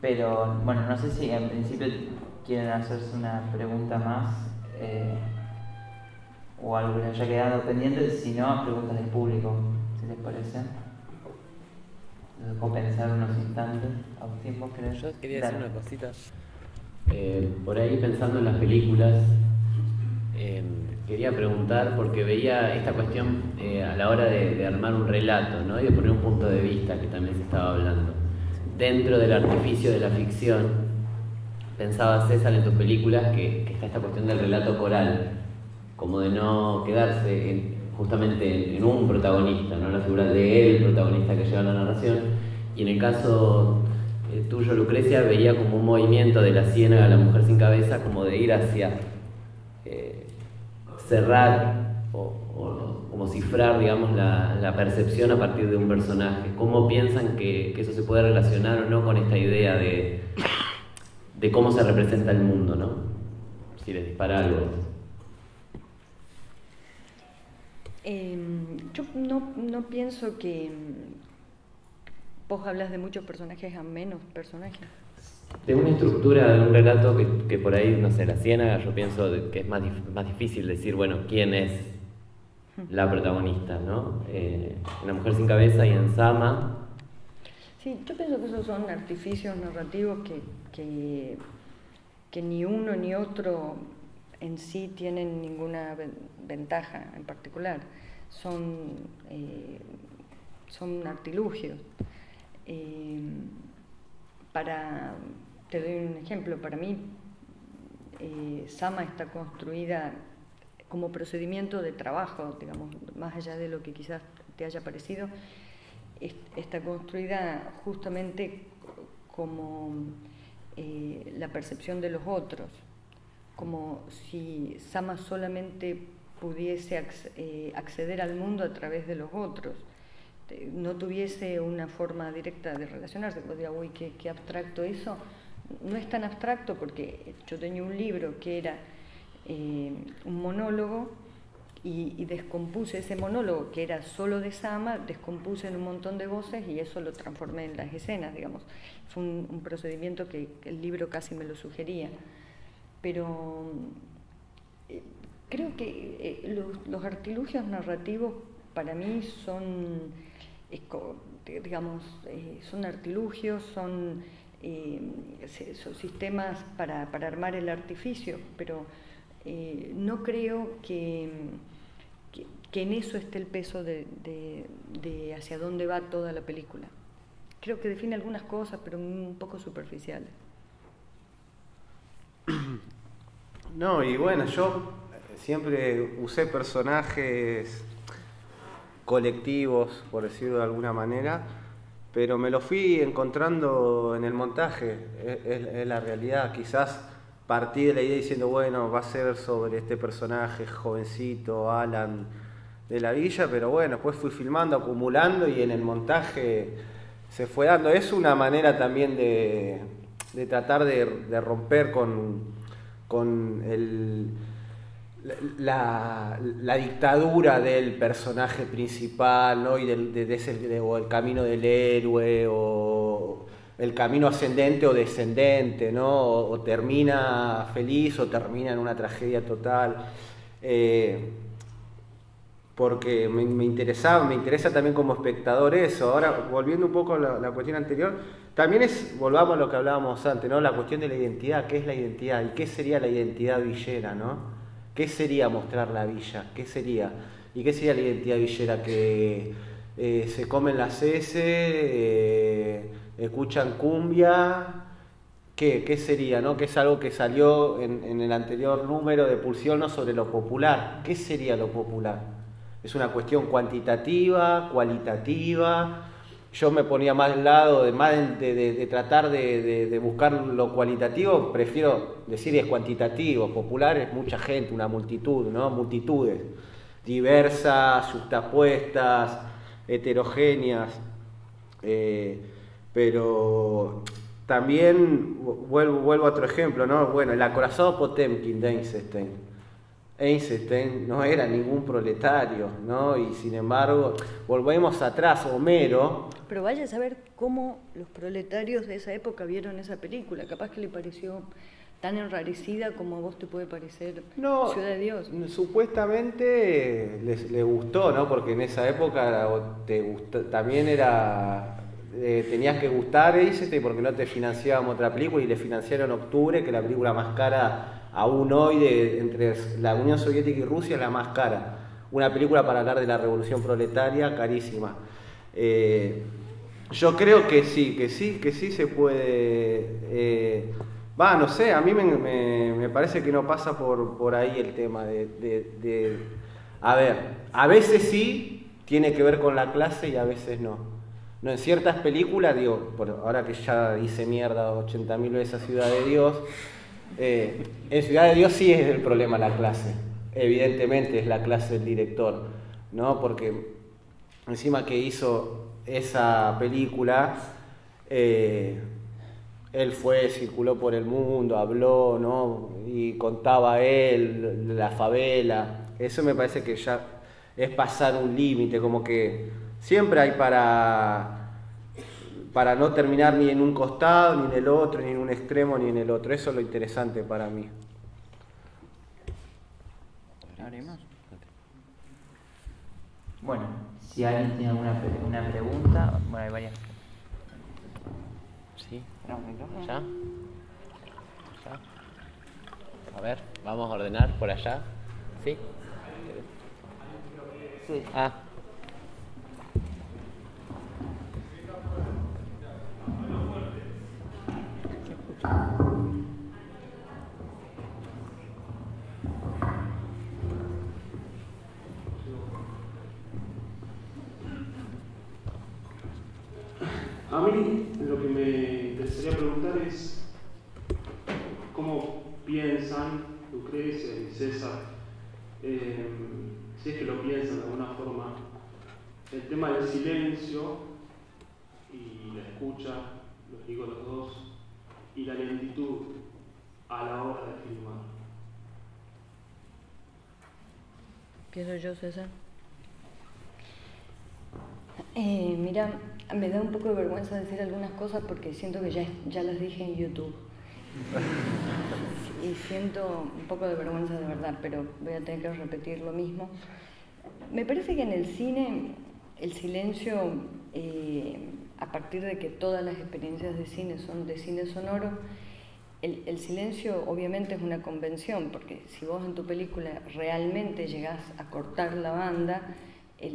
pero bueno, no sé si en principio quieren hacerse una pregunta más o algo que les haya quedado pendiente, si no, preguntas del público, si les parece. O pensar unos instantes, Agustín, ¿vos querés? Yo quería decir una cosita. Por ahí pensando en las películas, quería preguntar, porque veía esta cuestión a la hora de armar un relato, ¿no? Y de poner un punto de vista que también se estaba hablando. Dentro del artificio de la ficción, pensaba, César, en tus películas que está esta cuestión del relato coral, como de no quedarse justamente en un protagonista, ¿no? La figura de él, protagonista que lleva la narración. Y en el caso tuyo, Lucrecia, veía como un movimiento de la ciénaga a la mujer sin cabeza, como de ir hacia cerrar o como cifrar, digamos, la percepción a partir de un personaje. ¿Cómo piensan que eso se puede relacionar o no con esta idea de cómo se representa el mundo, ¿no? Si les dispara algo. Yo no pienso que vos hablas de muchos personajes a menos personajes. De una estructura de un relato que por ahí, no sé, la ciénaga, yo pienso que es más difícil decir, bueno, quién es la protagonista, ¿no? La mujer sin cabeza y en Sama. Sí, yo pienso que esos son artificios narrativos que ni uno ni otro en sí tienen ninguna ventaja en particular. Son artilugios. Te doy un ejemplo, para mí Sama está construida como procedimiento de trabajo, digamos, más allá de lo que quizás te haya parecido, está construida justamente como la percepción de los otros, como si Sama solamente pudiese acceder al mundo a través de los otros, no tuviese una forma directa de relacionarse. Podría, uy, qué abstracto eso. No es tan abstracto, porque yo tenía un libro que era un monólogo y descompuse ese monólogo, que era solo de Sama, descompuse en un montón de voces y eso lo transformé en las escenas, digamos. Fue un procedimiento que el libro casi me lo sugería. Pero creo que los artilugios narrativos para mí son, digamos, son artilugios, son sistemas para armar el artificio, pero no creo que en eso esté el peso de hacia dónde va toda la película. Creo que define algunas cosas, pero un poco superficiales. No, y bueno, yo siempre usé personajes colectivos, por decirlo de alguna manera, pero me lo fui encontrando en el montaje, es la realidad. Quizás partí de la idea diciendo, bueno, va a ser sobre este personaje jovencito, Alan, de la villa, pero bueno, después fui filmando, acumulando y en el montaje se fue dando. Es una manera también de tratar de romper con la dictadura del personaje principal, ¿no? Y o el camino del héroe, o el camino ascendente o descendente, ¿no? O termina feliz o termina en una tragedia total. Porque me interesa también como espectador eso. Ahora, volviendo un poco a la cuestión anterior, también volvamos a lo que hablábamos antes, ¿no? La cuestión de la identidad. ¿Qué es la identidad? ¿Y qué sería la identidad villera, no? ¿Qué sería mostrar la villa? ¿Qué sería? ¿Y qué sería la identidad villera? Que se comen las heces, escuchan cumbia. ¿Qué sería, no? Que es algo que salió en el anterior número de Pulsión, ¿no? Sobre lo popular. ¿Qué sería lo popular? Es una cuestión cuantitativa, cualitativa. Yo me ponía más del lado de tratar de buscar lo cualitativo, prefiero decir es cuantitativo. Popular es mucha gente, una multitud, ¿no? Multitudes diversas, justapuestas, heterogéneas, pero también vuelvo a otro ejemplo, ¿no? Bueno, el acorazado Potemkin de Einstein. Einstein no era ningún proletario, ¿no? Y sin embargo, volvemos atrás, Homero. Pero vaya a saber cómo los proletarios de esa época vieron esa película. Capaz que le pareció tan enrarecida como a vos te puede parecer No, Ciudad de Dios. Supuestamente les gustó, ¿no? Porque en esa época también era... tenías que gustar Einstein porque no te financiábamos otra película y le financiaron Octubre, que es la película más cara aún hoy entre la Unión Soviética y Rusia, es la más cara. Una película para hablar de la revolución proletaria, carísima. Yo creo que sí se puede. No sé, a mí me parece que no pasa por ahí el tema a ver, a veces sí tiene que ver con la clase y a veces no. No, en ciertas películas, digo, ahora que ya hice mierda 80.000 veces a Ciudad de Dios, en Ciudad de Dios sí es el problema la clase, evidentemente es la clase del director, ¿no? Porque encima que hizo esa película, él circuló por el mundo, habló, ¿no? Y contaba él la favela. Eso me parece que ya es pasar un límite, como que siempre hay para no terminar ni en un costado, ni en el otro, ni en un extremo, ni en el otro. Eso es lo interesante para mí. Bueno, si alguien tiene alguna pregunta, bueno, hay varias. ¿Sí? ¿Allá? A ver, vamos a ordenar por allá. ¿Sí? Sí. A mí lo que me interesaría preguntar es cómo piensan Lucrecia y César, si es que lo piensan de alguna forma, el tema del silencio y la escucha, los digo los dos, y la lentitud a la hora de filmar. ¿Pienso yo, César? Mira, me da un poco de vergüenza decir algunas cosas porque siento que ya las dije en YouTube. Y siento un poco de vergüenza de verdad, pero voy a tener que repetir lo mismo. Me parece que en el cine, el silencio, a partir de que todas las experiencias de cine son de cine sonoro, el silencio obviamente es una convención, porque si vos en tu película realmente llegás a cortar la banda,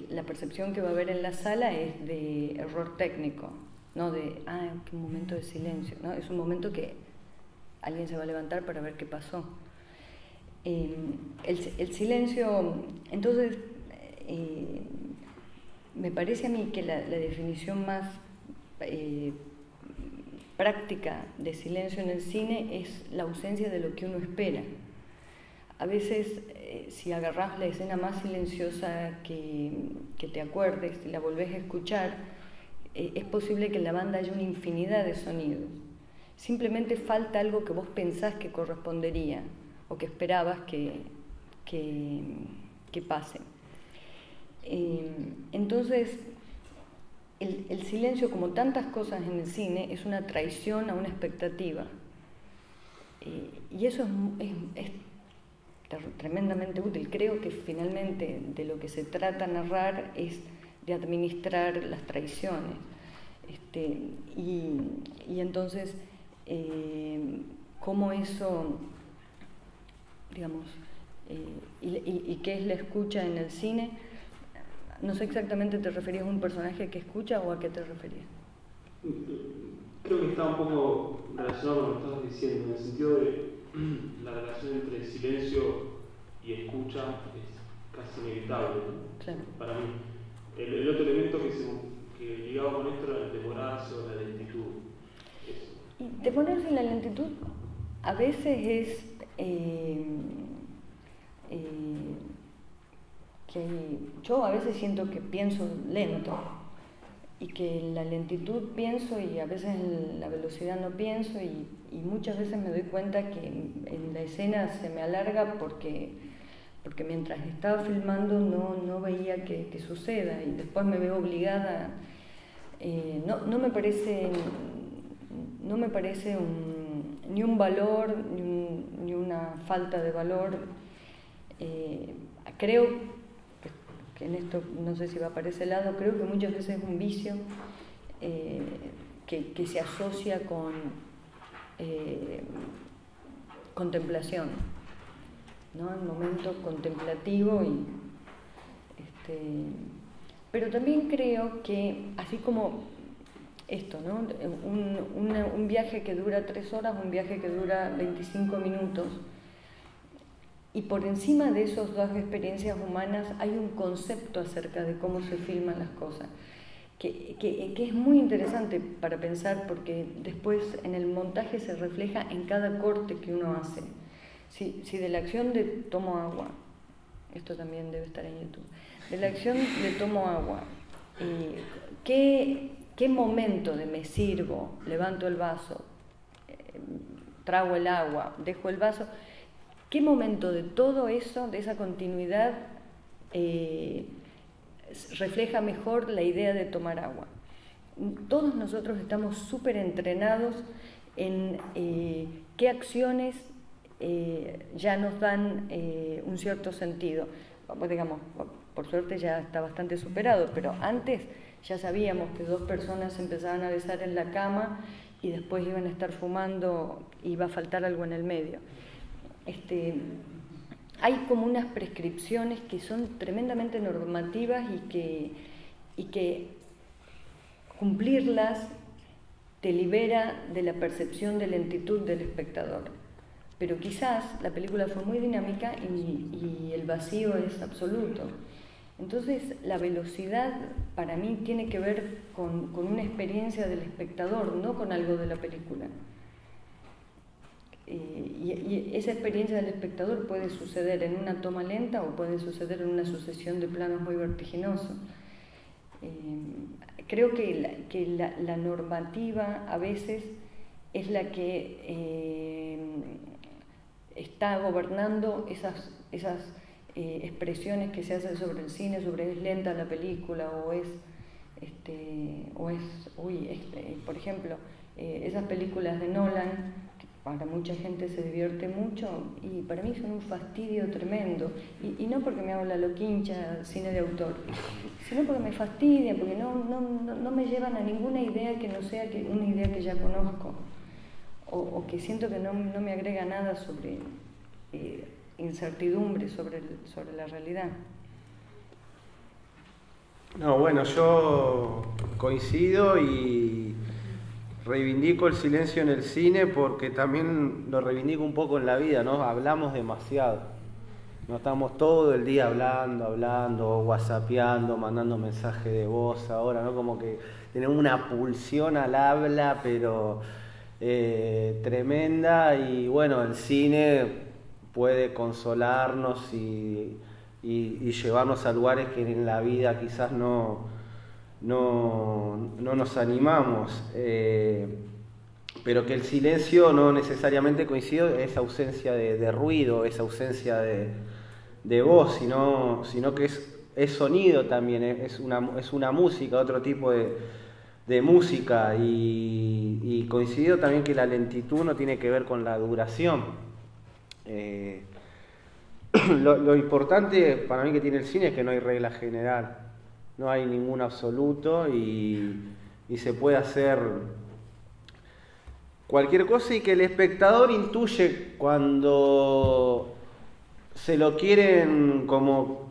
la percepción que va a haber en la sala es de error técnico, no de, qué momento de silencio, ¿no? Es un momento que alguien se va a levantar para ver qué pasó. El silencio, entonces, me parece a mí que la definición más práctica de silencio en el cine es la ausencia de lo que uno espera. A veces, si agarrás la escena más silenciosa que te acuerdes y la volvés a escuchar, es posible que en la banda haya una infinidad de sonidos. Simplemente falta algo que vos pensás que correspondería o que esperabas que pase. Entonces, el silencio, como tantas cosas en el cine, es una traición a una expectativa. Y eso es tremendamente útil. Creo que finalmente de lo que se trata narrar es de administrar las traiciones. Y entonces, cómo eso, digamos, y qué es la escucha en el cine. No sé exactamente, ¿te referías a un personaje que escucha o a qué te referías? Creo que está un poco relacionado con lo que estabas diciendo, en el sentido de la relación entre silencio y escucha es casi inevitable, ¿no? Claro. Para mí. El otro elemento que ligaba con esto era el demorarse o la lentitud. Eso. Y demorarse en la lentitud a veces es que yo a veces siento que pienso lento y que en la lentitud pienso y a veces en la velocidad no pienso y muchas veces me doy cuenta que en la escena se me alarga porque mientras estaba filmando no veía que suceda y después me veo obligada. No me parece ni un valor ni una falta de valor. Creo que en esto no sé si va para ese lado, creo que muchas veces es un vicio que se asocia con contemplación, ¿no? El momento contemplativo pero también creo que así como esto, ¿no? Un viaje que dura 3 horas, un viaje que dura 25 minutos, y por encima de esas dos experiencias humanas hay un concepto acerca de cómo se filman las cosas, que es muy interesante para pensar porque después en el montaje se refleja en cada corte que uno hace. Si de la acción de tomo agua, esto también debe estar en YouTube, de la acción de tomo agua, ¿qué momento de me sirvo, levanto el vaso, trago el agua, dejo el vaso? ¿Qué momento de todo eso, de esa continuidad, refleja mejor la idea de tomar agua? Todos nosotros estamos súper entrenados en qué acciones ya nos dan un cierto sentido. Digamos, por suerte ya está bastante superado, pero antes ya sabíamos que 2 personas se empezaban a besar en la cama y después iban a estar fumando y iba a faltar algo en el medio. Hay como unas prescripciones que son tremendamente normativas y que cumplirlas te libera de la percepción de lentitud del espectador. Pero quizás la película fue muy dinámica y el vacío es absoluto. Entonces la velocidad para mí tiene que ver con una experiencia del espectador, no con algo de la película. Y esa experiencia del espectador puede suceder en una toma lenta o puede suceder en una sucesión de planos muy vertiginosos. Creo que la normativa a veces es la que está gobernando esas expresiones que se hacen sobre el cine, sobre es lenta la película por ejemplo, esas películas de Nolan, que para mucha gente se divierte mucho y para mí son un fastidio tremendo, y no porque me hago la loquincha cine de autor, sino porque me fastidian, porque no me llevan a ninguna idea que no sea una idea que ya conozco, o que siento que no me agrega nada sobre incertidumbre sobre la realidad. No, bueno, yo coincido y reivindico el silencio en el cine porque también lo reivindico un poco en la vida, ¿no? Hablamos demasiado. No estamos todo el día hablando, whatsappeando, mandando mensajes de voz ahora, ¿no? Como que tenemos una pulsión al habla, pero tremenda, y bueno, el cine puede consolarnos y llevarnos a lugares que en la vida quizás no nos animamos, pero que el silencio no necesariamente coincide, es ausencia de ruido, es ausencia de voz, sino que es sonido también, es una música, otro tipo de música, y coincido también que la lentitud no tiene que ver con la duración. Lo importante para mí que tiene el cine es que no hay regla general, no hay ningún absoluto, y se puede hacer cualquier cosa, y que el espectador intuye cuando se lo quieren como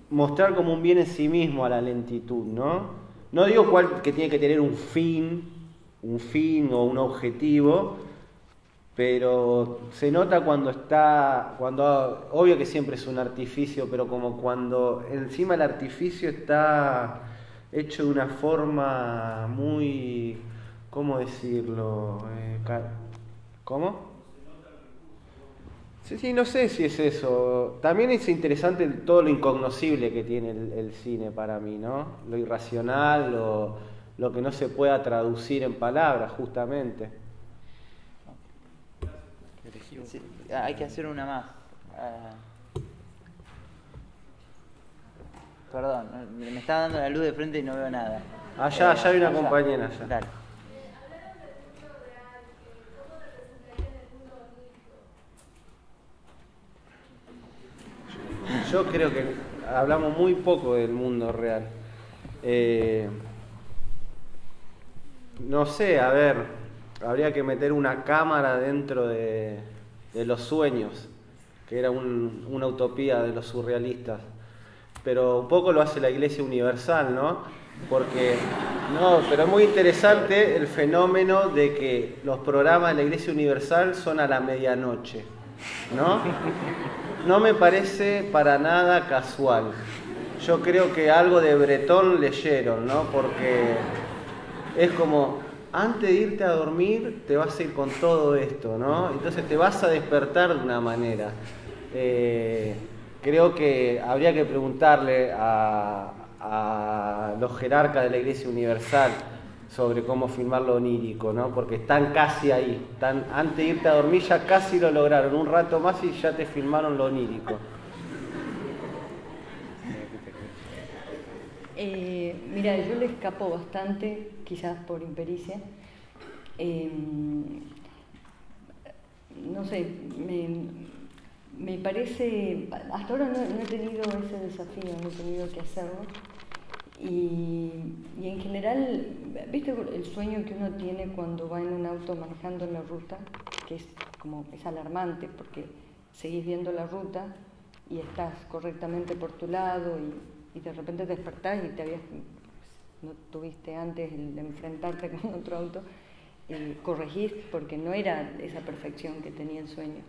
mostrar como un bien en sí mismo a la lentitud, ¿no? No digo que tiene que tener un fin o un objetivo, pero se nota cuando obvio que siempre es un artificio, pero como cuando encima el artificio está hecho de una forma muy, ¿cómo decirlo? ¿Cómo? Sí, no sé si es eso. También es interesante todo lo incognoscible que tiene el cine para mí, ¿no? Lo irracional, lo que no se pueda traducir en palabras, justamente. Sí, hay que hacer una más. Perdón, me está dando la luz de frente y no veo nada. Allá hay una compañera allá. Dale. Yo creo que hablamos muy poco del mundo real. No sé, a ver, habría que meter una cámara dentro de los sueños, que era una utopía de los surrealistas. Pero un poco lo hace la Iglesia Universal, ¿no? Pero es muy interesante el fenómeno de que los programas de la Iglesia Universal son a la medianoche, ¿no? No me parece para nada casual. Yo creo que algo de Breton leyeron, ¿no? Porque es como, antes de irte a dormir, te vas a ir con todo esto, ¿no? Entonces te vas a despertar de una manera. Creo que habría que preguntarle a los jerarcas de la Iglesia Universal sobre cómo filmar lo onírico, ¿no? Porque están casi ahí, antes de irte a dormir ya casi lo lograron, un rato más y ya te filmaron lo onírico. Mira, yo le escapo bastante, quizás por impericia. No sé, me parece, hasta ahora no he tenido ese desafío, no he tenido que hacerlo. Y en general, ¿viste el sueño que uno tiene cuando va en un auto manejando en la ruta? Que es alarmante, porque seguís viendo la ruta y estás correctamente por tu lado y de repente despertás y no tuviste antes el enfrentarte con otro auto, corregís porque no era esa perfección que tenía el sueño.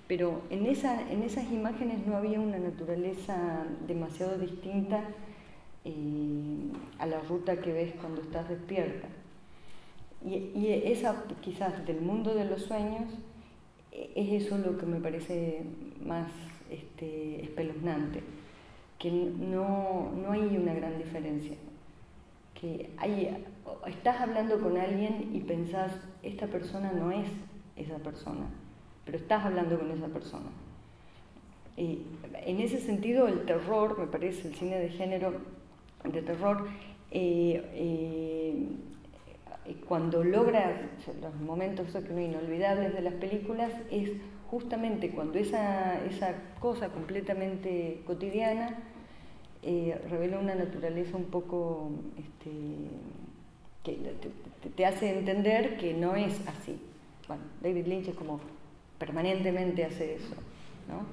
pero en esas imágenes no había una naturaleza demasiado distinta a la ruta que ves cuando estás despierta. Y esa, quizás, del mundo de los sueños, es eso lo que me parece más espeluznante, que no hay una gran diferencia. Que estás hablando con alguien y pensás, esta persona no es esa persona, pero estás hablando con esa persona. En ese sentido, el terror, me parece, el cine de género de terror, cuando logra los momentos inolvidables de las películas, es justamente cuando esa cosa completamente cotidiana revela una naturaleza un poco que te hace entender que no es así. Bueno, David Lynch es como permanentemente hace eso, ¿no?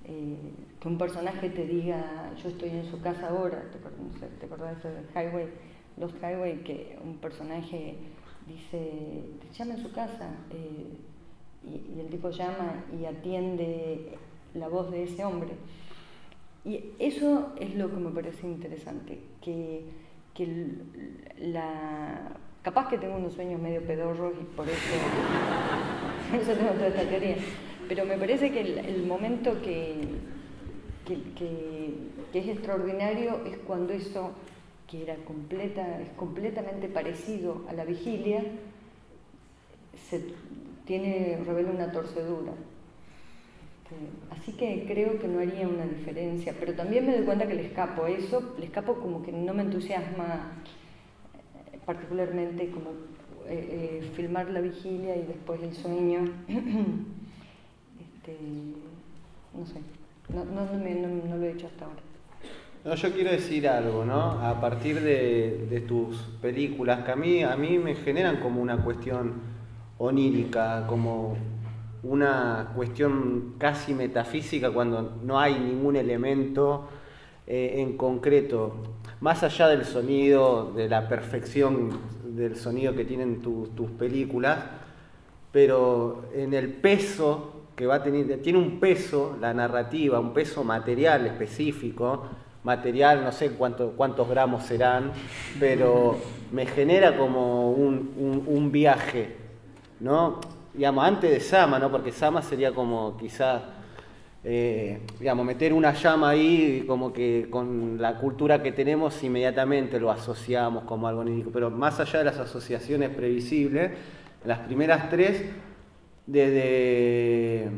Que un personaje te diga, yo estoy en su casa ahora, ¿te acordás de Lost Highway, que un personaje dice, te llama en su casa, y el tipo llama y atiende la voz de ese hombre. Y eso es lo que me parece interesante, que capaz que tengo unos sueños medio pedorros y por eso tengo toda esta teoría, pero me parece que el momento que es extraordinario es cuando eso, que es completamente parecido a la vigilia, revela una torcedura. Así que creo que no haría una diferencia, pero también me doy cuenta que le escapo a eso, como que no me entusiasma particularmente como filmar la vigilia y después el sueño. No sé, no lo he hecho hasta ahora. No, yo quiero decir algo, ¿no? A partir de tus películas, que a mí me generan como una cuestión onírica, como una cuestión casi metafísica, cuando no hay ningún elemento en concreto, más allá del sonido, de la perfección del sonido que tienen tus películas, pero en el peso que va a tener, tiene un peso la narrativa, un peso material específico, material, no sé cuántos gramos serán, pero me genera como un viaje, ¿no? Digamos, antes de Sama, ¿no? Porque Sama sería como quizás, digamos, meter una llama ahí, como que con la cultura que tenemos inmediatamente lo asociamos como algo onírico, pero más allá de las asociaciones previsibles, las primeras tres, desde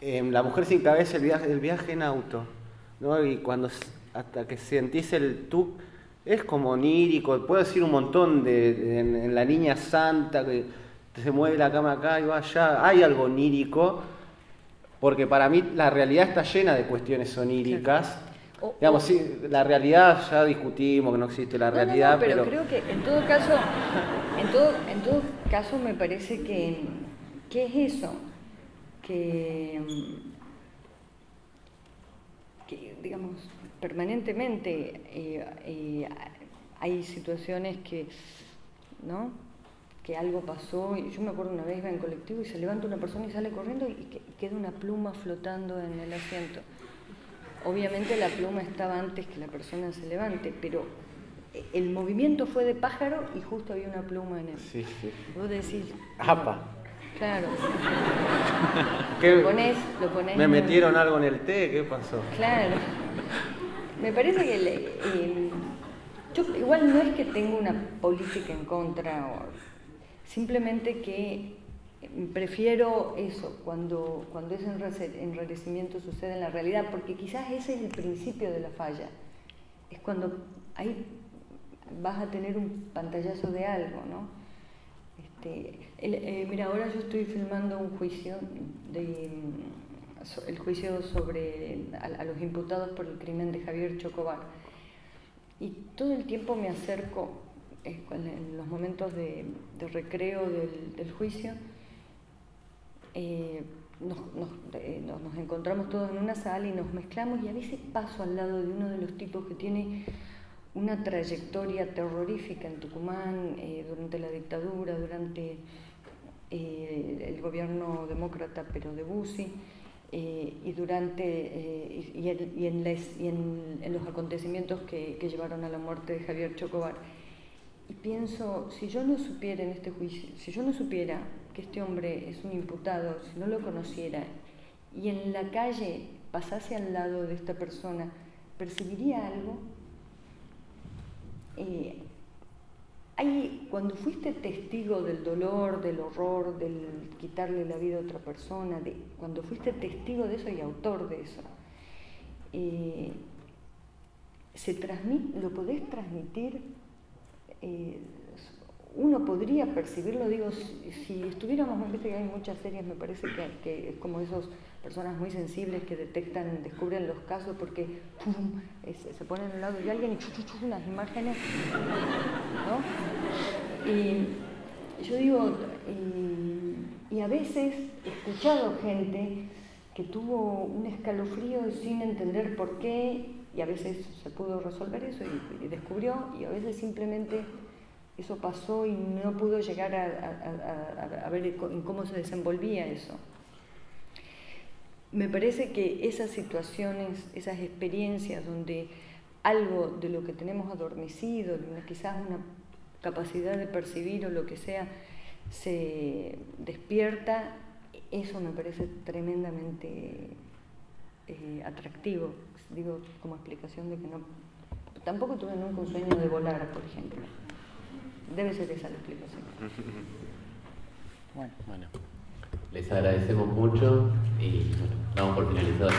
La mujer sin cabeza, el viaje en auto, ¿no? Y hasta que sentís el tuk, es como onírico. Puedo decir un montón en La Niña Santa, que se mueve la cama acá y va allá. Hay algo onírico, porque para mí la realidad está llena de cuestiones oníricas. Digamos, sí, la realidad ya discutimos que no existe la realidad, pero creo que en todo caso me parece que es eso, que digamos, permanentemente hay situaciones ¿no? Que algo pasó, y yo me acuerdo una vez iba en colectivo y se levanta una persona y sale corriendo y queda una pluma flotando en el asiento. Obviamente la pluma estaba antes que la persona se levante, pero el movimiento fue de pájaro y justo había una pluma en él. Sí. Vos decís... ¡Apa! Claro. Lo ponés ¿Me metieron algo en el té? ¿Qué pasó? Claro. Me parece que yo igual no es que tenga una política en contra, simplemente que prefiero eso, cuando ese enrarecimiento sucede en la realidad, porque quizás ese es el principio de la falla. Es cuando ahí vas a tener un pantallazo de algo, ¿no? Mira, ahora yo estoy filmando un juicio, el juicio sobre a los imputados por el crimen de Javier Chocobar. Y todo el tiempo me acerco, en los momentos de recreo del juicio, nos encontramos todos en una sala y nos mezclamos, y a veces paso al lado de uno de los tipos que tiene una trayectoria terrorífica en Tucumán, durante la dictadura, durante el gobierno demócrata, pero de Bussi, y en los acontecimientos que llevaron a la muerte de Javier Chocobar. Y pienso, si yo no supiera en este juicio, si yo no supiera que este hombre es un imputado, si no lo conociera, y en la calle pasase al lado de esta persona, ¿percibiría algo? Cuando fuiste testigo del dolor, del horror, del quitarle la vida a otra persona, cuando fuiste testigo de eso y autor de eso, ¿lo podés transmitir? Uno podría percibirlo, digo, si estuviéramos, viste que hay muchas series, me parece que es como esas personas muy sensibles que descubren los casos porque ¡pum!, se ponen al lado de alguien y unas imágenes, ¿no? Y yo digo, y a veces he escuchado gente que tuvo un escalofrío sin entender por qué, y a veces se pudo resolver eso y descubrió, y a veces simplemente eso pasó y no pudo llegar a ver en cómo se desenvolvía eso. Me parece que esas situaciones, esas experiencias donde algo de lo que tenemos adormecido, quizás una capacidad de percibir o lo que sea, se despierta, eso me parece tremendamente atractivo, digo, como explicación de que no... Tampoco tuve nunca un sueño de volar, por ejemplo. Debe ser esa la explicación. Bueno. Les agradecemos mucho y damos por finalizado.